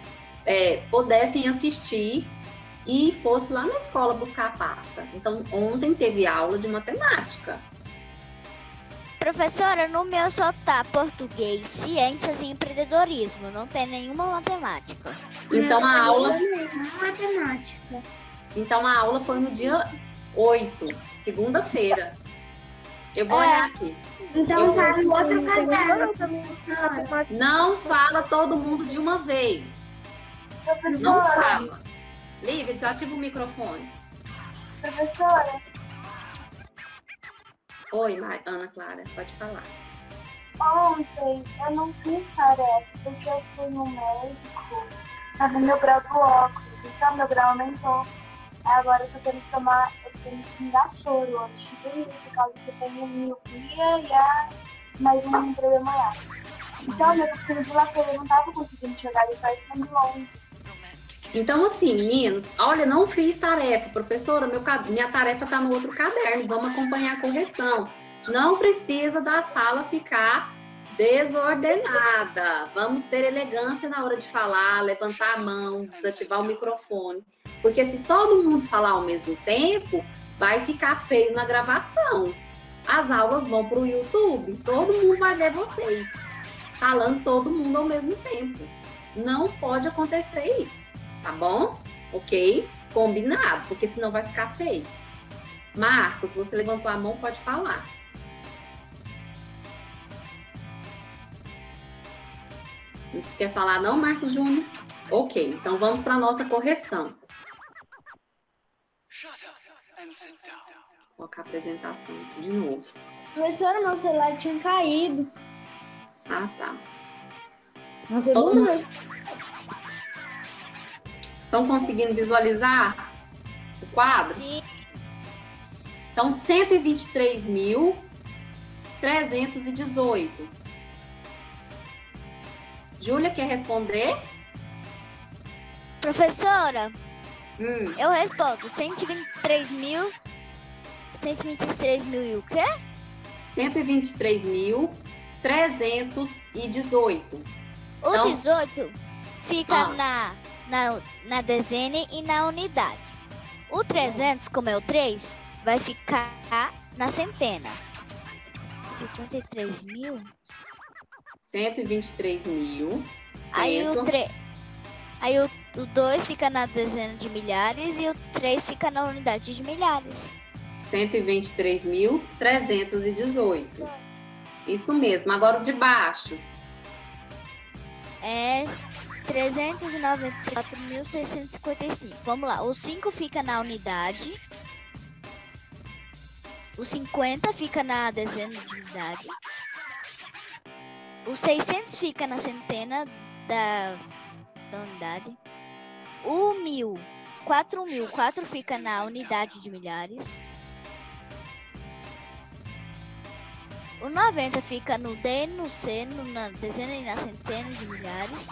pudessem assistir e fosse lá na escola buscar a pasta. Então, ontem teve aula de matemática. Professora, no meu só tá português, ciências e empreendedorismo. Não tem nenhuma matemática. Então, Matemática. Então, a aula foi no dia 8, segunda-feira. Eu vou olhar aqui. Então tá no outro caderno. Não fala todo mundo de uma vez. Não fala. Lívia, desativa o microfone. Professora, Oi, Ana Clara, pode falar. ontem eu não fiz tarefa porque eu fui no médico, sabe, meu grau do óculos, então meu grau aumentou. Agora eu tô tendo que tomar, eu tenho que me dar soro hoje, por causa que eu tenho miopia e mais um problema lá. Então, meu filho de lateral não tava conseguindo enxergar, ele tá de longe. Então, assim, meninos, olha, não fiz tarefa. Professora, minha tarefa tá no outro caderno, vamos acompanhar a correção. Não precisa da sala ficar desordenada. Vamos ter elegância na hora de falar, levantar a mão, desativar o microfone. Porque se todo mundo falar ao mesmo tempo, vai ficar feio na gravação. As aulas vão para o YouTube, todo mundo vai ver vocês falando todo mundo ao mesmo tempo. Não pode acontecer isso, tá bom? Ok? Combinado, porque senão vai ficar feio. Marcos, você levantou a mão, pode falar. Quer falar não, Marcos Júnior? Ok, então vamos para a nossa correção. Vou colocar a apresentação aqui de novo. Professora, meu celular tinha caído. Ah, tá. Na Todo segunda mundo- vez. Estão conseguindo visualizar o quadro? Sim. Então, 123.318. Júlia, quer responder? Professora, Hum, eu respondo. 123 mil e o quê? 123.318. O Então- 18 fica Ah. na dezena e na unidade. O 300, como é o 3, vai ficar na centena. 53 mil? 123 mil. Aí Certo. o 2 fica na dezena de milhares e o 3 fica na unidade de milhares. 123.318. Isso mesmo. Agora o de baixo. É 394.655. Vamos lá. O 5 fica na unidade. O 50 fica na dezena de unidade. O 600 fica na centena da unidade. O 1000, 4.000, 4 fica na unidade de milhares. O 90 fica no D, no C, na dezena e na centena de milhares.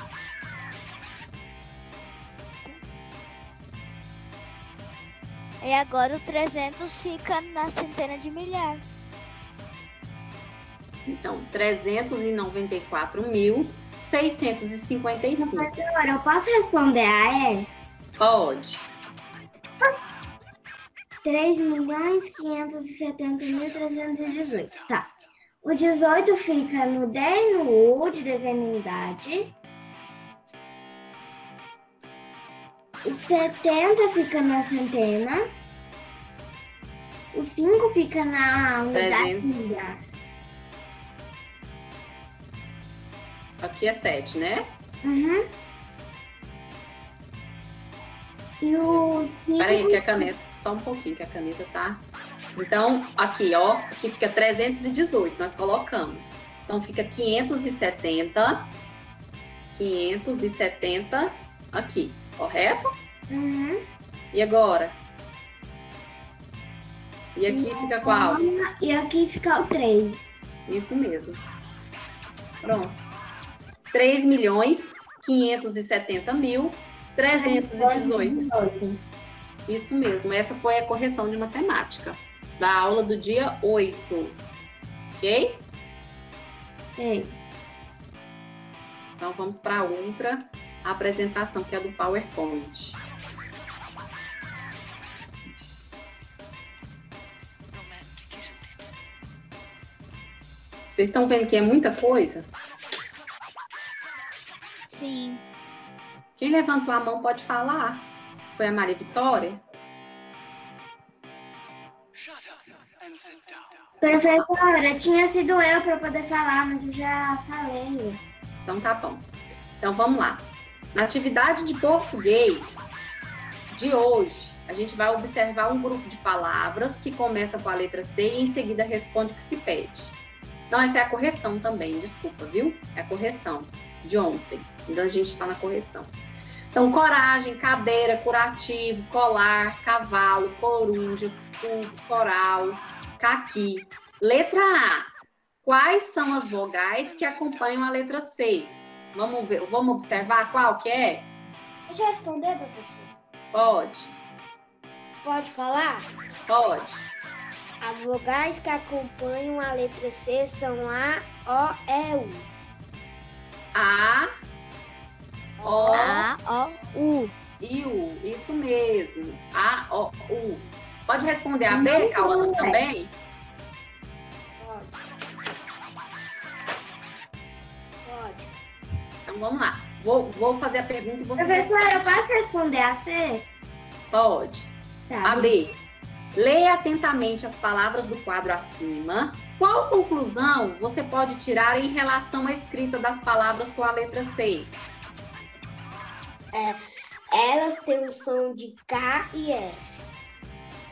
E agora o 300 fica na centena de milhar. Então, 394.655. Professora, eu posso responder a E? Pode. 3.570.318. Tá. O 18 fica no D e no U de dezena e unidade. O 70 fica na centena. O 5 fica na unidade de milhar. Aqui é 7, né? Uhum. E o 5... Peraí, que a caneta... Só um pouquinho, que a caneta tá... Então, aqui, ó. Aqui fica 318, nós colocamos. Então, fica 570. 570 aqui, correto? Uhum. E agora? E aqui fica qual? E aqui fica o 3. Isso mesmo. Pronto. 3.570.318. Isso mesmo. Essa foi a correção de matemática da aula do dia 8. Ok? Ok. Então, vamos para a outra apresentação, que é do PowerPoint. Vocês estão vendo que é muita coisa? Sim. Quem levantou a mão pode falar. Foi a Maria Vitória? Professora, tinha sido eu para poder falar, mas eu já falei. Então tá bom. Então vamos lá. Na atividade de português de hoje, a gente vai observar um grupo de palavras que começa com a letra C e em seguida responde o que se pede. Então essa é a correção também, desculpa, viu? É a correção de ontem. Então a gente está na correção. Então, coragem, cadeira, curativo, colar, cavalo, coruja, cubo, coral, caqui. Letra A. Quais são as vogais que acompanham a letra C? Vamos ver, vamos observar qual que é? Deixa eu responder, professor. Pode. Pode falar? Pode. As vogais que acompanham a letra C são A, O, E, U. A, O, A, O, U. e U. Isso mesmo. A, O, U. Pode responder a B, Cauã, também? Pode. Então, vamos lá. Vou fazer a pergunta e você Professora, eu responde. posso responder a C? Pode. Tá. A B. Leia atentamente as palavras do quadro acima. Qual conclusão você pode tirar em relação à escrita das palavras com a letra C? Elas têm o som de K e S.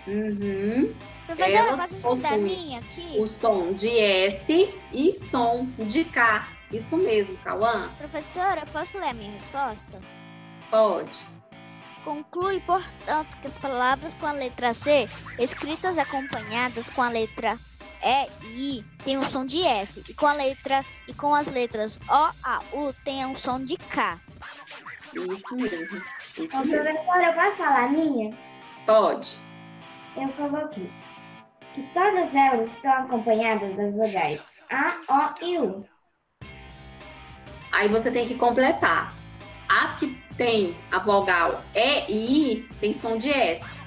Uhum. Professora, Elas posso responder a possuem minha aqui? O som de S e som de K. Isso mesmo, Cauã? Professora, posso ler a minha resposta? Pode. Conclui, portanto, que as palavras com a letra C, escritas acompanhadas com a letra E e I, têm um som de S, e com as letras O, A, U, tem um som de K. Isso mesmo. Isso Ô, mesmo. professora, eu posso falar a minha? Pode. Eu coloquei que todas elas estão acompanhadas das vogais A, O e U. Aí você tem que completar. As que tem a vogal E e I tem som de S.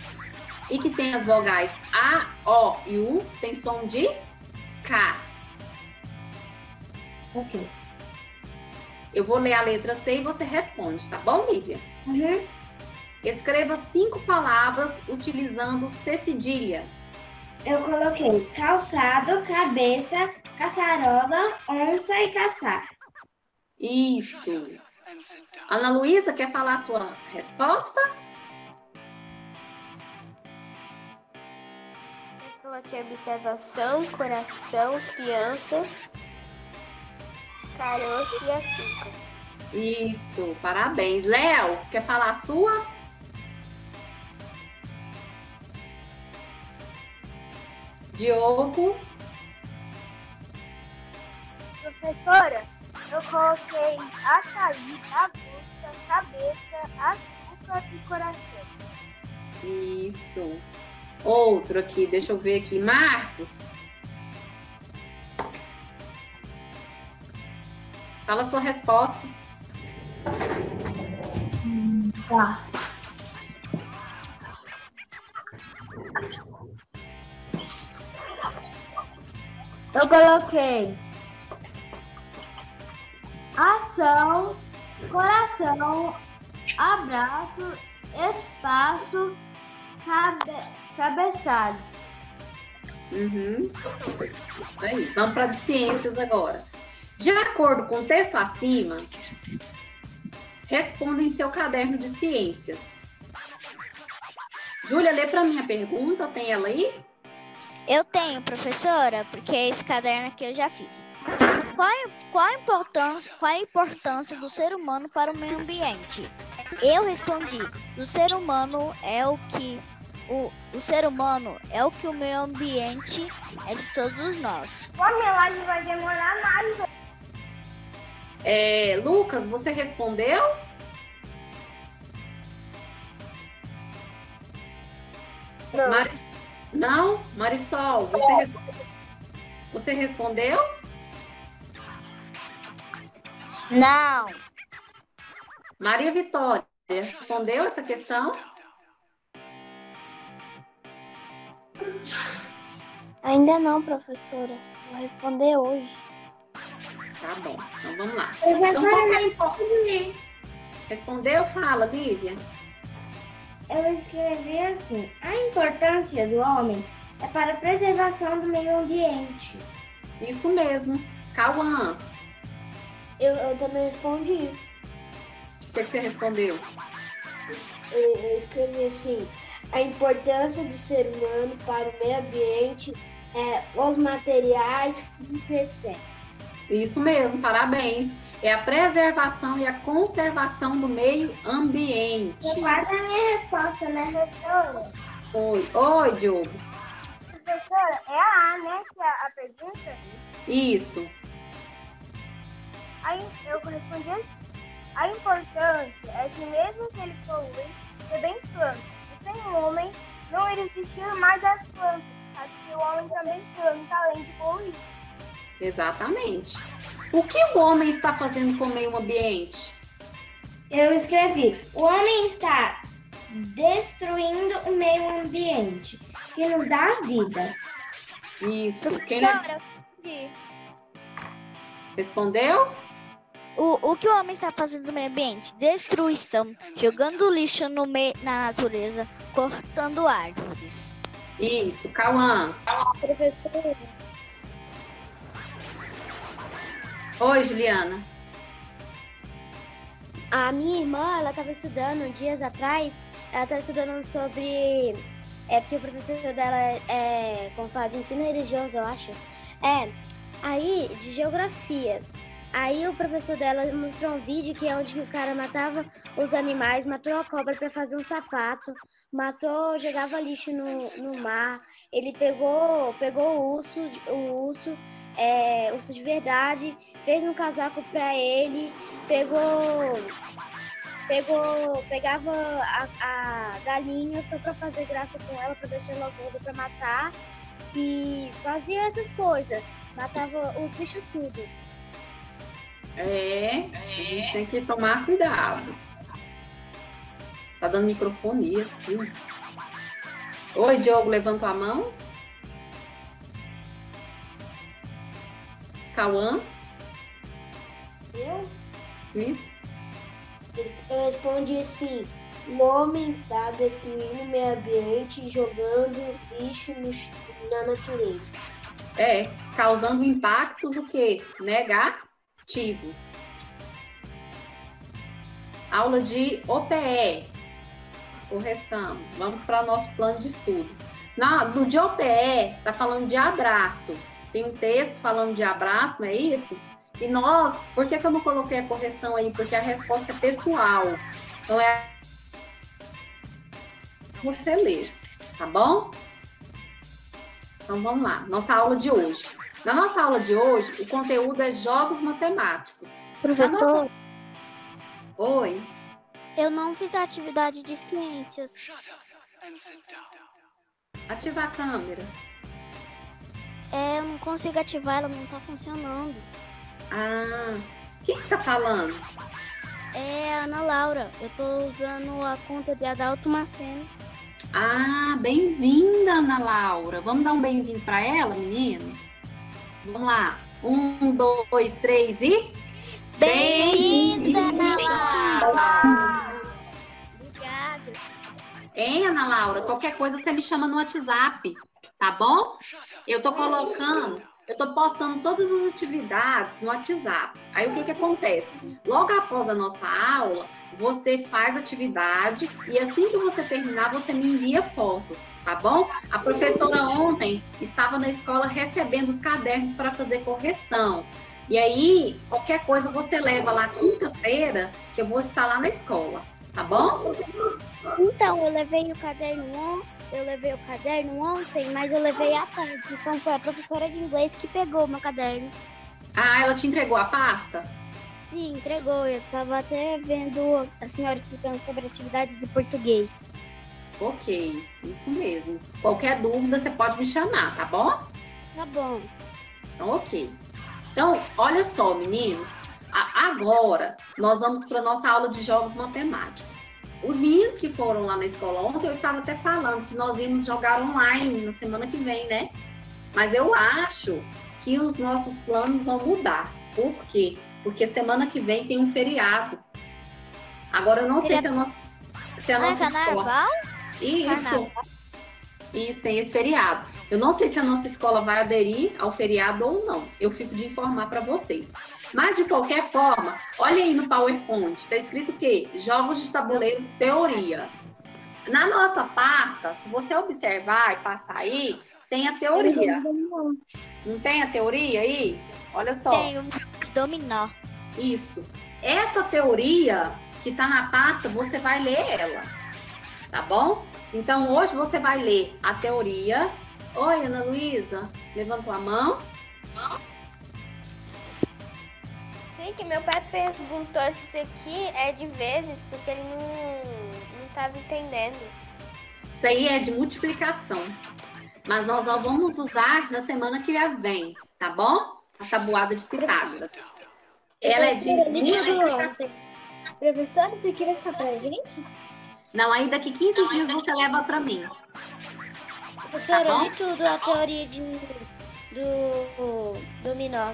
E que tem as vogais A, O e U tem som de K. Ok. Eu vou ler a letra C e você responde, tá bom, Lívia? Uhum. Escreva 5 palavras utilizando C cedilha. Eu coloquei calçado, cabeça, caçarola, onça e caçar. Isso. Ana Luísa, quer falar a sua resposta? Eu coloquei observação, coração, criança, caroço e açúcar. Isso, parabéns. Léo, quer falar a sua? Diogo? Professora, eu coloquei açaí, avulsa, cabeça, açúcar e coração. Isso. Outro aqui, deixa eu ver aqui. Marcos? Fala a sua resposta. Tá. Eu coloquei ação, coração, abraço, espaço, cabeçalho. Uhum. Isso aí. Vamos para de ciências agora. De acordo com o texto acima, responda em seu caderno de ciências. Júlia, lê para mim a pergunta. Tem ela aí? Eu tenho, professora, porque esse caderno aqui eu já fiz. Qual a importância do ser humano para o meio ambiente? Eu respondi, o ser humano é o que o meio ambiente é de todos nós. A minha live vai demorar mais. Lucas, você respondeu? Não. Não? Marisol, você respondeu? Não. Maria Vitória, respondeu essa questão? Ainda não, professora. Vou responder hoje. Tá bom, então vamos lá. Respondeu? Fala, Lívia. Eu escrevi assim: a importância do homem é para a preservação do meio ambiente. Isso mesmo. Cauã, Eu também respondi. o que você respondeu? Eu escrevi assim: a importância do ser humano para o meio ambiente é os materiais, frutos, etc. Isso mesmo, parabéns. É a preservação e a conservação do meio ambiente. Quase a minha resposta, né, professora? Oi, Diogo. Professora, é a A, né? Que é a pergunta. Isso. Aí eu respondi assim. A importância é que mesmo que ele polui, também planta. E sem o homem, não iria existir mais as plantas. Acho que o homem também planta, além de poluir. Exatamente. O que o homem está fazendo com o meio ambiente? Eu escrevi: o homem está destruindo o meio ambiente, que nos dá a vida. Isso. Quem Professora, eu respondi. respondeu? O que o homem está fazendo no meio ambiente? Destruição, jogando lixo na natureza, cortando árvores. Isso. Cauã. Professora, Oi, Juliana. a minha irmã, ela estava estudando dias atrás, ela estava estudando sobre... porque o professor dela como fala, de ensino religioso, eu acho. Aí, de geografia. Aí o professor dela mostrou um vídeo que é onde o cara matava os animais, matou a cobra para fazer um sapato, jogava lixo no mar. Ele pegou o urso de verdade, fez um casaco para ele, pegava a galinha só para fazer graça com ela, para deixar ela gorda para matar, e fazia essas coisas, matava os bichos tudo. A gente tem que tomar cuidado. Tá dando microfonia aqui. Oi, Diogo, levanta a mão. Cauã. Eu? Isso. Eu respondi assim: o homem está destruindo o meio ambiente e jogando lixo na natureza. Causando impactos o quê? Negativos. Aula de OPE. Correção. Vamos para o nosso plano de estudo. No de OPE, está falando de abraço. Tem um texto falando de abraço, não é isso? E por que eu não coloquei a correção aí? Porque a resposta é pessoal. Então, você ler, tá bom? Então, vamos lá. Nossa aula de hoje. Na nossa aula de hoje, o conteúdo é jogos matemáticos. Professor, Oi. eu não fiz a atividade de ciências. Ativa a câmera. Eu não consigo ativar, ela não tá funcionando. Quem tá falando? É a Ana Laura. Eu tô usando a conta de Adalto Maceno. Bem-vinda, Ana Laura. Vamos dar um bem-vindo para ela, meninos? Vamos lá. 1, 2, 3 e... Bem-vinda, Ana Laura! Obrigada. Hein, Ana Laura? Qualquer coisa você me chama no WhatsApp, tá bom? Eu tô postando todas as atividades no WhatsApp. Aí o que acontece? Logo após a nossa aula, você faz atividade e assim que você terminar, você me envia foto, tá bom? A professora ontem estava na escola recebendo os cadernos para fazer correção. E aí, qualquer coisa você leva lá quinta-feira, que eu vou estar lá na escola, tá bom? Então, eu levei o caderno ontem, mas eu levei à tarde. Então, foi a professora de inglês que pegou o meu caderno. Ela te entregou a pasta? Sim, entregou. Eu tava até vendo a senhora explicando sobre a atividade de português. Ok, isso mesmo. Qualquer dúvida, você pode me chamar, tá bom? Tá bom. Então, ok. Então, olha só, meninos. Agora, nós vamos para a nossa aula de jogos matemáticos. Os meninos que foram lá na escola ontem, eu estava até falando que nós íamos jogar online na semana que vem, né? Mas eu acho que os nossos planos vão mudar. Por quê? Porque semana que vem tem um feriado. Agora, eu não sei se a nossa escola... Carnaval? Isso, tem esse feriado. Eu não sei se a nossa escola vai aderir ao feriado ou não. Eu fico de informar para vocês. Mas, de qualquer forma, olha aí no PowerPoint. Está escrito o quê? Jogos de tabuleiro, teoria. Na nossa pasta, se você observar e passar aí, tem a teoria. Não tem a teoria aí? Olha só. Tem um dominó. Isso. Essa teoria que está na pasta, você vai ler ela. Tá bom? Então, hoje você vai ler a teoria. Oi, Ana Luísa. Levantou a mão. Sim, que meu pai perguntou se isso aqui é de vezes, porque ele não estava entendendo. Isso aí é de multiplicação. Mas nós só vamos usar na semana que vem, tá bom? A tabuada de Pitágoras. Ela é de multiplicação. Professora, você quer ficar pra gente? Não, aí daqui 15 dias você leva para mim. Professora, Tá bom? eu li tudo, a teoria do dominó.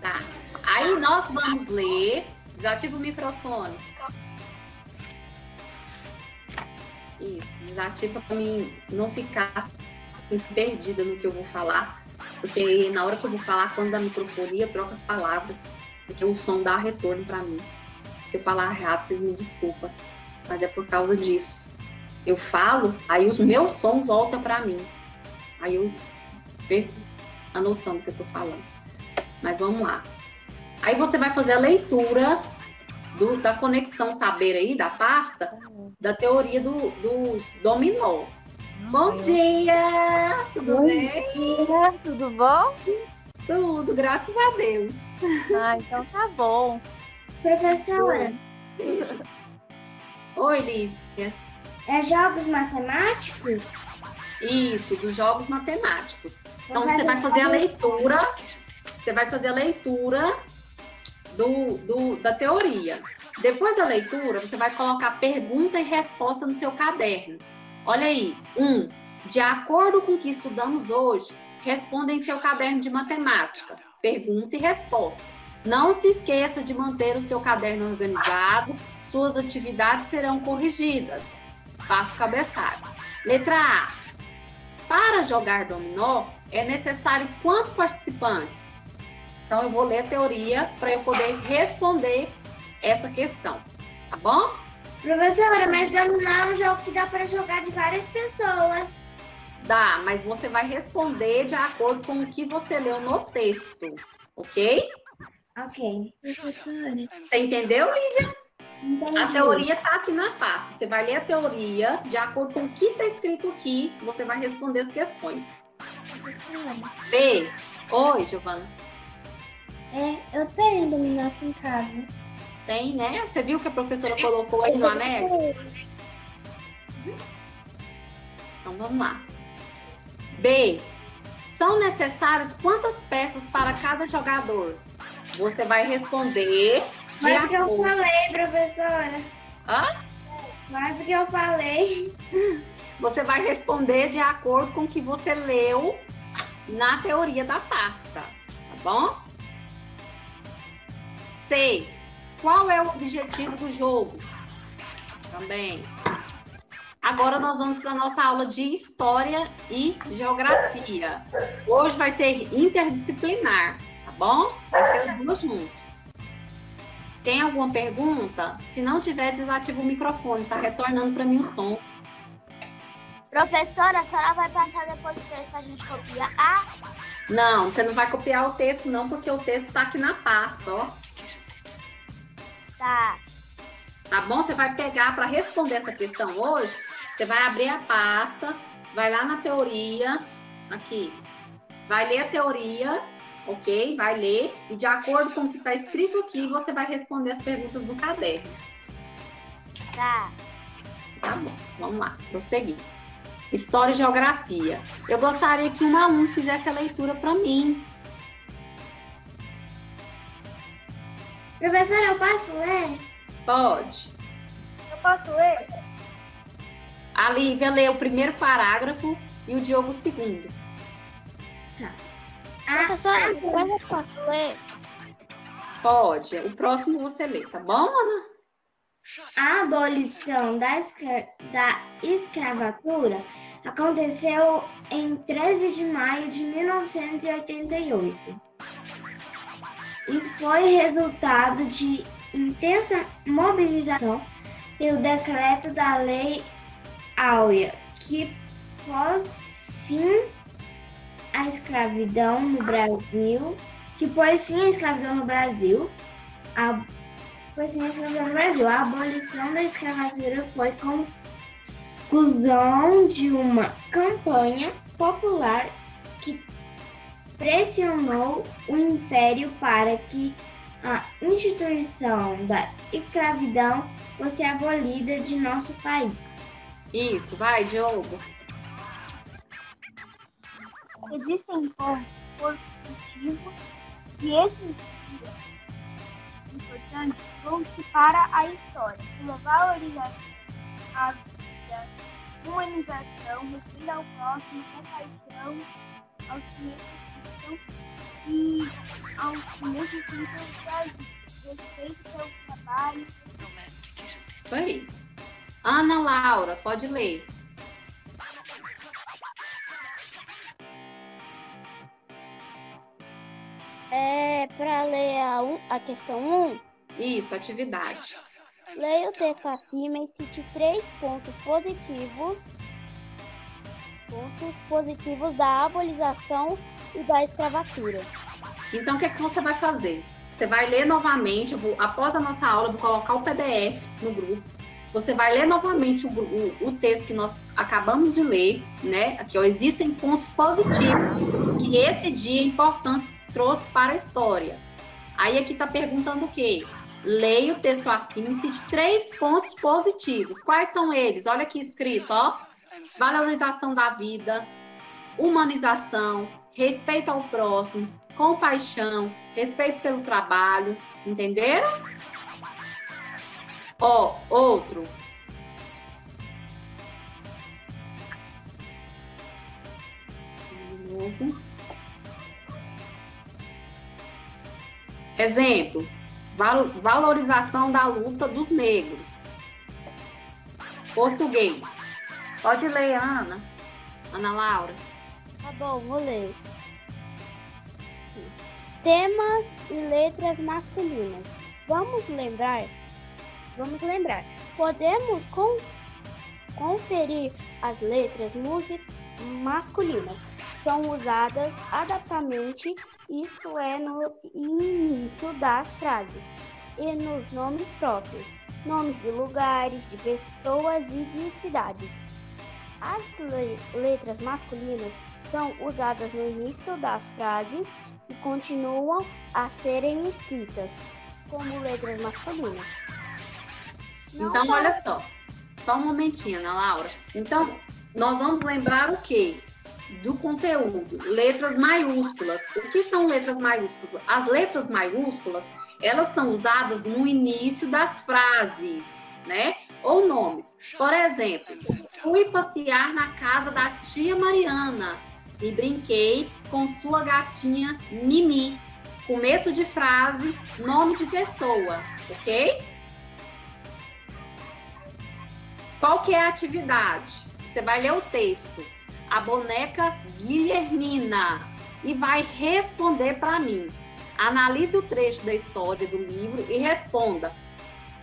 Tá. Aí nós vamos ler. Desativa o microfone. Isso, desativa para mim não ficar perdida no que eu vou falar. Porque na hora que eu vou falar, quando dá microfonia, eu troco as palavras. Porque o som dá retorno para mim. Se eu falar errado, vocês me desculpam. Mas é por causa disso. Eu falo, aí o meu som volta para mim. Aí eu perco a noção do que eu tô falando. Mas vamos lá. Aí você vai fazer a leitura da conexão saber aí, da pasta, da teoria dos dominó. Bom dia! Tudo bem? Tudo bom? Tudo, graças a Deus. Então tá bom. Professora, Oi, Lívia. é jogos matemáticos? Isso, dos jogos matemáticos. Então, você vai fazer a leitura. Você vai fazer a leitura da teoria. Depois da leitura, você vai colocar pergunta e resposta no seu caderno. Olha aí. De acordo com o que estudamos hoje, responda em seu caderno de matemática. Pergunta e resposta. Não se esqueça de manter o seu caderno organizado, suas atividades serão corrigidas. Faça o cabeçalho. Letra A. Para jogar dominó, é necessário quantos participantes? Então, eu vou ler a teoria para eu poder responder essa questão, tá bom? Professora, mas dominó é um jogo que dá para jogar de várias pessoas. Dá, mas você vai responder de acordo com o que você leu no texto, ok? Ok. Professora. Você entendeu, Lívia? Entendi. A teoria está aqui na pasta. Você vai ler a teoria, de acordo com o que está escrito aqui, você vai responder as questões. Professora. B. Oi, Giovana. Eu tenho dominó aqui em casa. Tem, né? Você viu que a professora colocou aí no anexo? Então, vamos lá. B. São necessários quantas peças para cada jogador? Você vai responder de Mas o que eu acordo. falei, professora. Hã? Mas o que eu falei. Você vai responder de acordo com o que você leu na teoria da pasta, tá bom? C. Qual é o objetivo do jogo? Também. Agora nós vamos para a nossa aula de História e Geografia. Hoje vai ser interdisciplinar, tá bom? Vai ser as duas juntos. Tem alguma pergunta? Se não tiver, desativa o microfone, tá retornando para mim o som. Professora, a senhora vai passar depois do texto pra gente copiar? Não, você não vai copiar o texto não, porque o texto está aqui na pasta, ó. Tá. Tá bom? Você vai pegar para responder essa questão hoje, você vai abrir a pasta, vai lá na teoria, aqui, vai ler a teoria, ok? Vai ler e de acordo com o que está escrito aqui, você vai responder as perguntas do caderno. Tá. Tá bom, vamos lá, prosseguir. História e Geografia. Eu gostaria que um aluno fizesse a leitura para mim. Professora, eu posso ler? Pode. Eu posso ler? A Lívia lê o primeiro parágrafo e o Diogo o segundo. Professora, eu posso ler? Pode. O próximo você lê, tá bom, Ana? A abolição da escravatura aconteceu em 13 de maio de 1988 e foi resultado de intensa mobilização pelo decreto da Lei Áurea, que pôs fim à escravidão no Brasil, A abolição da escravatura foi conclusão de uma campanha popular que pressionou o Império para que a instituição da escravidão fosse abolida de nosso país. Isso, vai, Diogo. Existem pontos positivos e esses importantes trouxe para a história, como valorização à vida, humanização, respeito ao próximo, compaixão aos que necessitam e aos que necessitam de ajuda, respeito pelo trabalho. Isso aí. Ana Laura, pode ler. Para ler a questão 1, Isso, atividade. leia o texto acima e cite 3 pontos positivos da abolição e da escravatura. Então, o que é que você vai fazer? Você vai ler novamente, após a nossa aula, eu vou colocar o PDF no grupo. Você vai ler novamente o texto que nós acabamos de ler, né? Aqui, ó, existem pontos positivos que esse dia importante trouxe para a história. Aí aqui está perguntando o quê? Leia o texto acima e cite 3 pontos positivos. Quais são eles? Olha aqui escrito, ó. Valorização da vida, humanização, respeito ao próximo, compaixão, respeito pelo trabalho. Entenderam? Ó, outro. De novo. Exemplo, valorização da luta dos negros. Português. Pode ler, Ana. Ana Laura. Tá bom, vou ler. Temas e letras masculinas. Vamos lembrar. Podemos conferir as letras masculinas. São usadas adaptamente, isto é, no início das frases e nos nomes próprios, nomes de lugares, de pessoas e de cidades. As letras masculinas são usadas no início das frases e continuam a serem escritas como letras masculinas. Então, olha só um momentinho, Ana Laura. Então, nós vamos lembrar o quê? Do conteúdo, letras maiúsculas. O que são letras maiúsculas? As letras maiúsculas, elas são usadas no início das frases, né? Ou nomes. Por exemplo, fui passear na casa da tia Mariana e brinquei com sua gatinha Mimi. Começo de frase, nome de pessoa, ok? Qual que é a atividade? Você vai ler o texto. A boneca Guilhermina e vai responder para mim. Analise o trecho da história do livro e responda.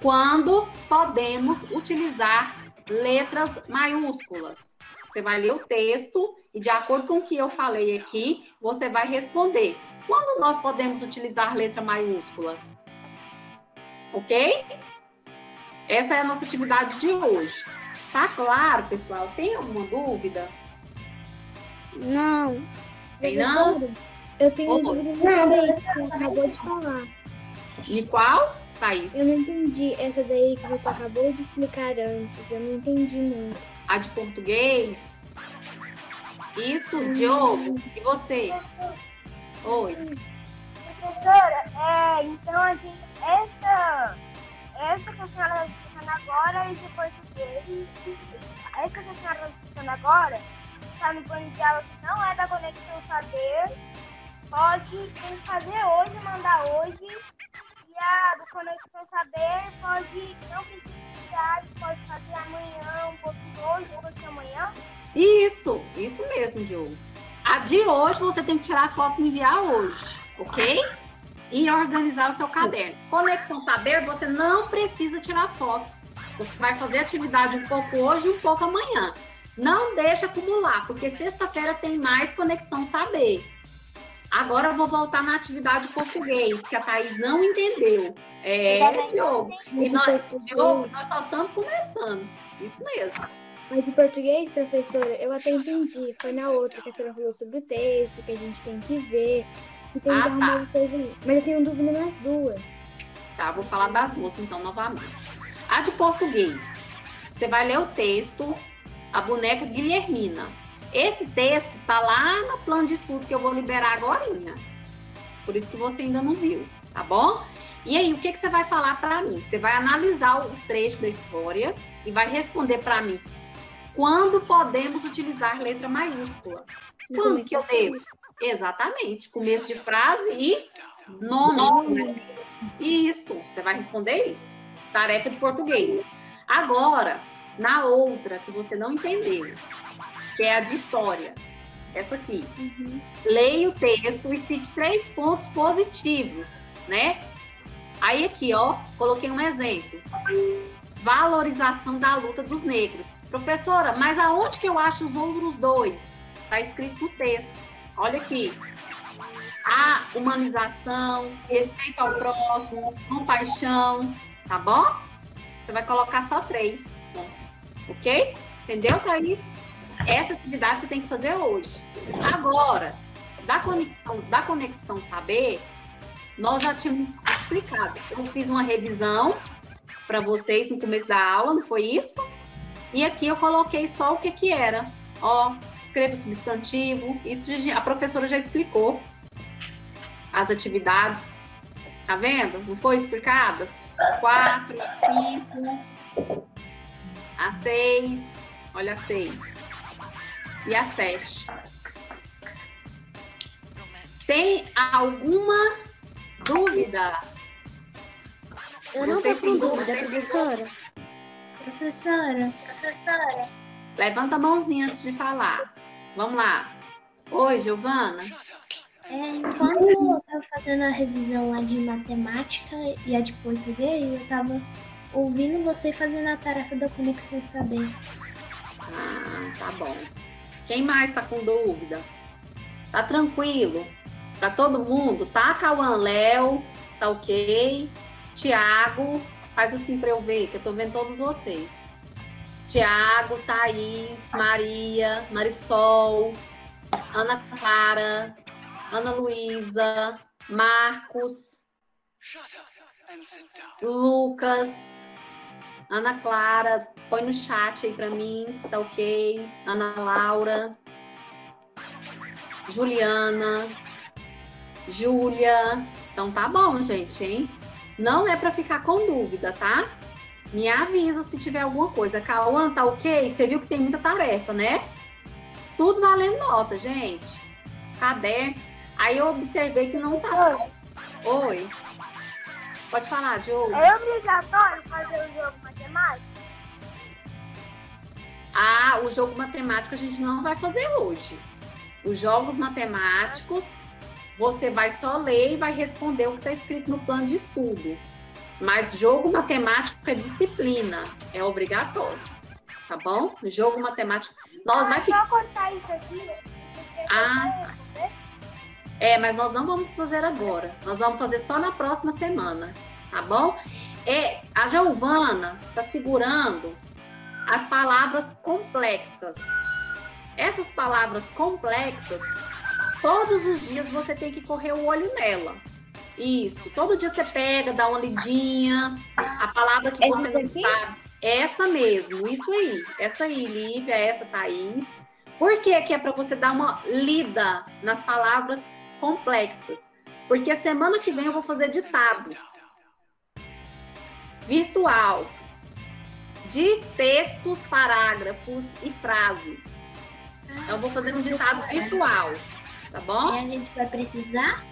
Quando podemos utilizar letras maiúsculas? Você vai ler o texto e, de acordo com o que eu falei aqui, você vai responder. Quando nós podemos utilizar letra maiúscula? Ok? Essa é a nossa atividade de hoje. Tá claro, pessoal? Tem alguma dúvida? Não. Tem não? Eu tenho dúvida que você acabou de falar. De qual, Thaís? Eu não entendi essa daí que você acabou de explicar antes. Eu não entendi muito. A de português? Isso, Diogo. E você? Oi. Professora, então a gente, essa que a senhora está explicando agora e de português, essa que a senhora está explicando agora, está no plano de aula que não é da Conexão Saber, tem que fazer hoje, mandar hoje, e a do Conexão Saber não precisa enviar, pode fazer amanhã, um pouquinho hoje, um pouquinho amanhã. Isso mesmo, Diogo. A de hoje você tem que tirar a foto e enviar hoje, ok? E organizar o seu caderno. Conexão Saber, você não precisa tirar foto. Você vai fazer atividade um pouco hoje e um pouco amanhã. Não deixa acumular, porque sexta-feira tem mais Conexão Saber. Agora eu vou voltar na atividade português, que a Thaís não entendeu. Diogo. Diogo, nós só estamos começando. Isso mesmo. Mas em português, professora, eu até entendi. Foi na outra que a senhora falou sobre o texto, que a gente tem que ver. Então, mas eu tenho dúvida nas duas. Tá, vou falar das duas então novamente. A de português, você vai ler o texto, a boneca Guilhermina. Esse texto tá lá no plano de estudo que eu vou liberar agorinha. Por isso que você ainda não viu, tá bom? E aí, o que você vai falar para mim? Você vai analisar o trecho da história e vai responder para mim. Quando podemos utilizar letra maiúscula? Quando que eu devo? Exatamente. Começo de frase e nomes. Isso. Você vai responder isso. Tarefa de português. Agora, na outra que você não entendeu, que é a de história. Essa aqui. Leia o texto e cite 3 pontos positivos, né? Aí aqui, ó, coloquei um exemplo. Valorização da luta dos negros. Professora, mas aonde que eu acho os outros 2? Tá escrito no texto. Olha aqui. A humanização, respeito ao próximo, compaixão, tá bom? Você vai colocar só 3 pontos, ok? Entendeu, Thaís? Essa atividade você tem que fazer hoje. Agora, da Conexão Saber, nós já tínhamos explicado. Eu fiz uma revisão para vocês no começo da aula, não foi isso? E aqui eu coloquei só o que era. Ó, escreva o substantivo. Isso a professora já explicou. As atividades. Tá vendo? Não foi explicadas? 4, 5, a 6. Olha a 6. E a 7. Tem alguma dúvida? Eu não tô com dúvida, professora. Professora. Levanta a mãozinha antes de falar. Vamos lá. Oi, Giovana. Enquanto eu estava fazendo a revisão lá de matemática e a de português, eu estava ouvindo você fazendo a tarefa da Conexão Saber. Ah, tá bom. Quem mais tá com dúvida? Tá tranquilo? Pra todo mundo? Tá, Cauã? Léo? Tá ok? Tiago? Faz assim pra eu ver, que eu tô vendo todos vocês. Tiago, Thaís, Maria, Marisol, Ana Clara, Ana Luísa, Marcos, Lucas, Ana Clara, põe no chat aí pra mim, se tá ok. Ana Laura, Juliana, Júlia. Então tá bom, gente, hein? Não é pra ficar com dúvida, tá? Me avisa se tiver alguma coisa. Cauã, tá ok? Você viu que tem muita tarefa, né? Tudo valendo nota, gente. Caderno. Aí eu observei que não tá certo. Oi. Pode falar, Diogo. É obrigatório fazer o jogo matemático? Ah, o jogo matemático a gente não vai fazer hoje. Os jogos matemáticos, você vai só ler e vai responder o que está escrito no plano de estudo. Mas jogo matemático é disciplina, é obrigatório, tá bom? Jogo matemático... Nós vai ficar... Só cortar isso aqui. Mas nós não vamos fazer agora. Nós vamos fazer só na próxima semana, tá bom? A Giovana está segurando as palavras complexas. Essas palavras complexas, todos os dias você tem que correr o olho nela. Isso, todo dia você pega, dá uma lidinha, a palavra que você não sabe. Essa mesmo, isso aí. Essa aí, Lívia, essa, Thaís. Por que que é para você dar uma lida nas palavras complexas? Porque a semana que vem eu vou fazer ditado virtual de textos, parágrafos e frases. Então, eu vou fazer um ditado virtual, tá bom? E a gente vai precisar?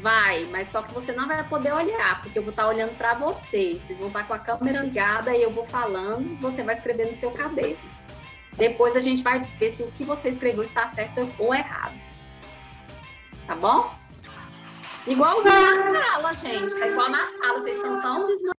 Vai, mas só que você não vai poder olhar, porque eu vou estar olhando para vocês. Vocês vão estar com a câmera ligada e eu vou falando, você vai escrever no seu caderno. Depois a gente vai ver se o que você escreveu está certo ou errado. Tá bom? Igualzinho na sala, gente. Tá igual na sala. Vocês estão tão desmantelados.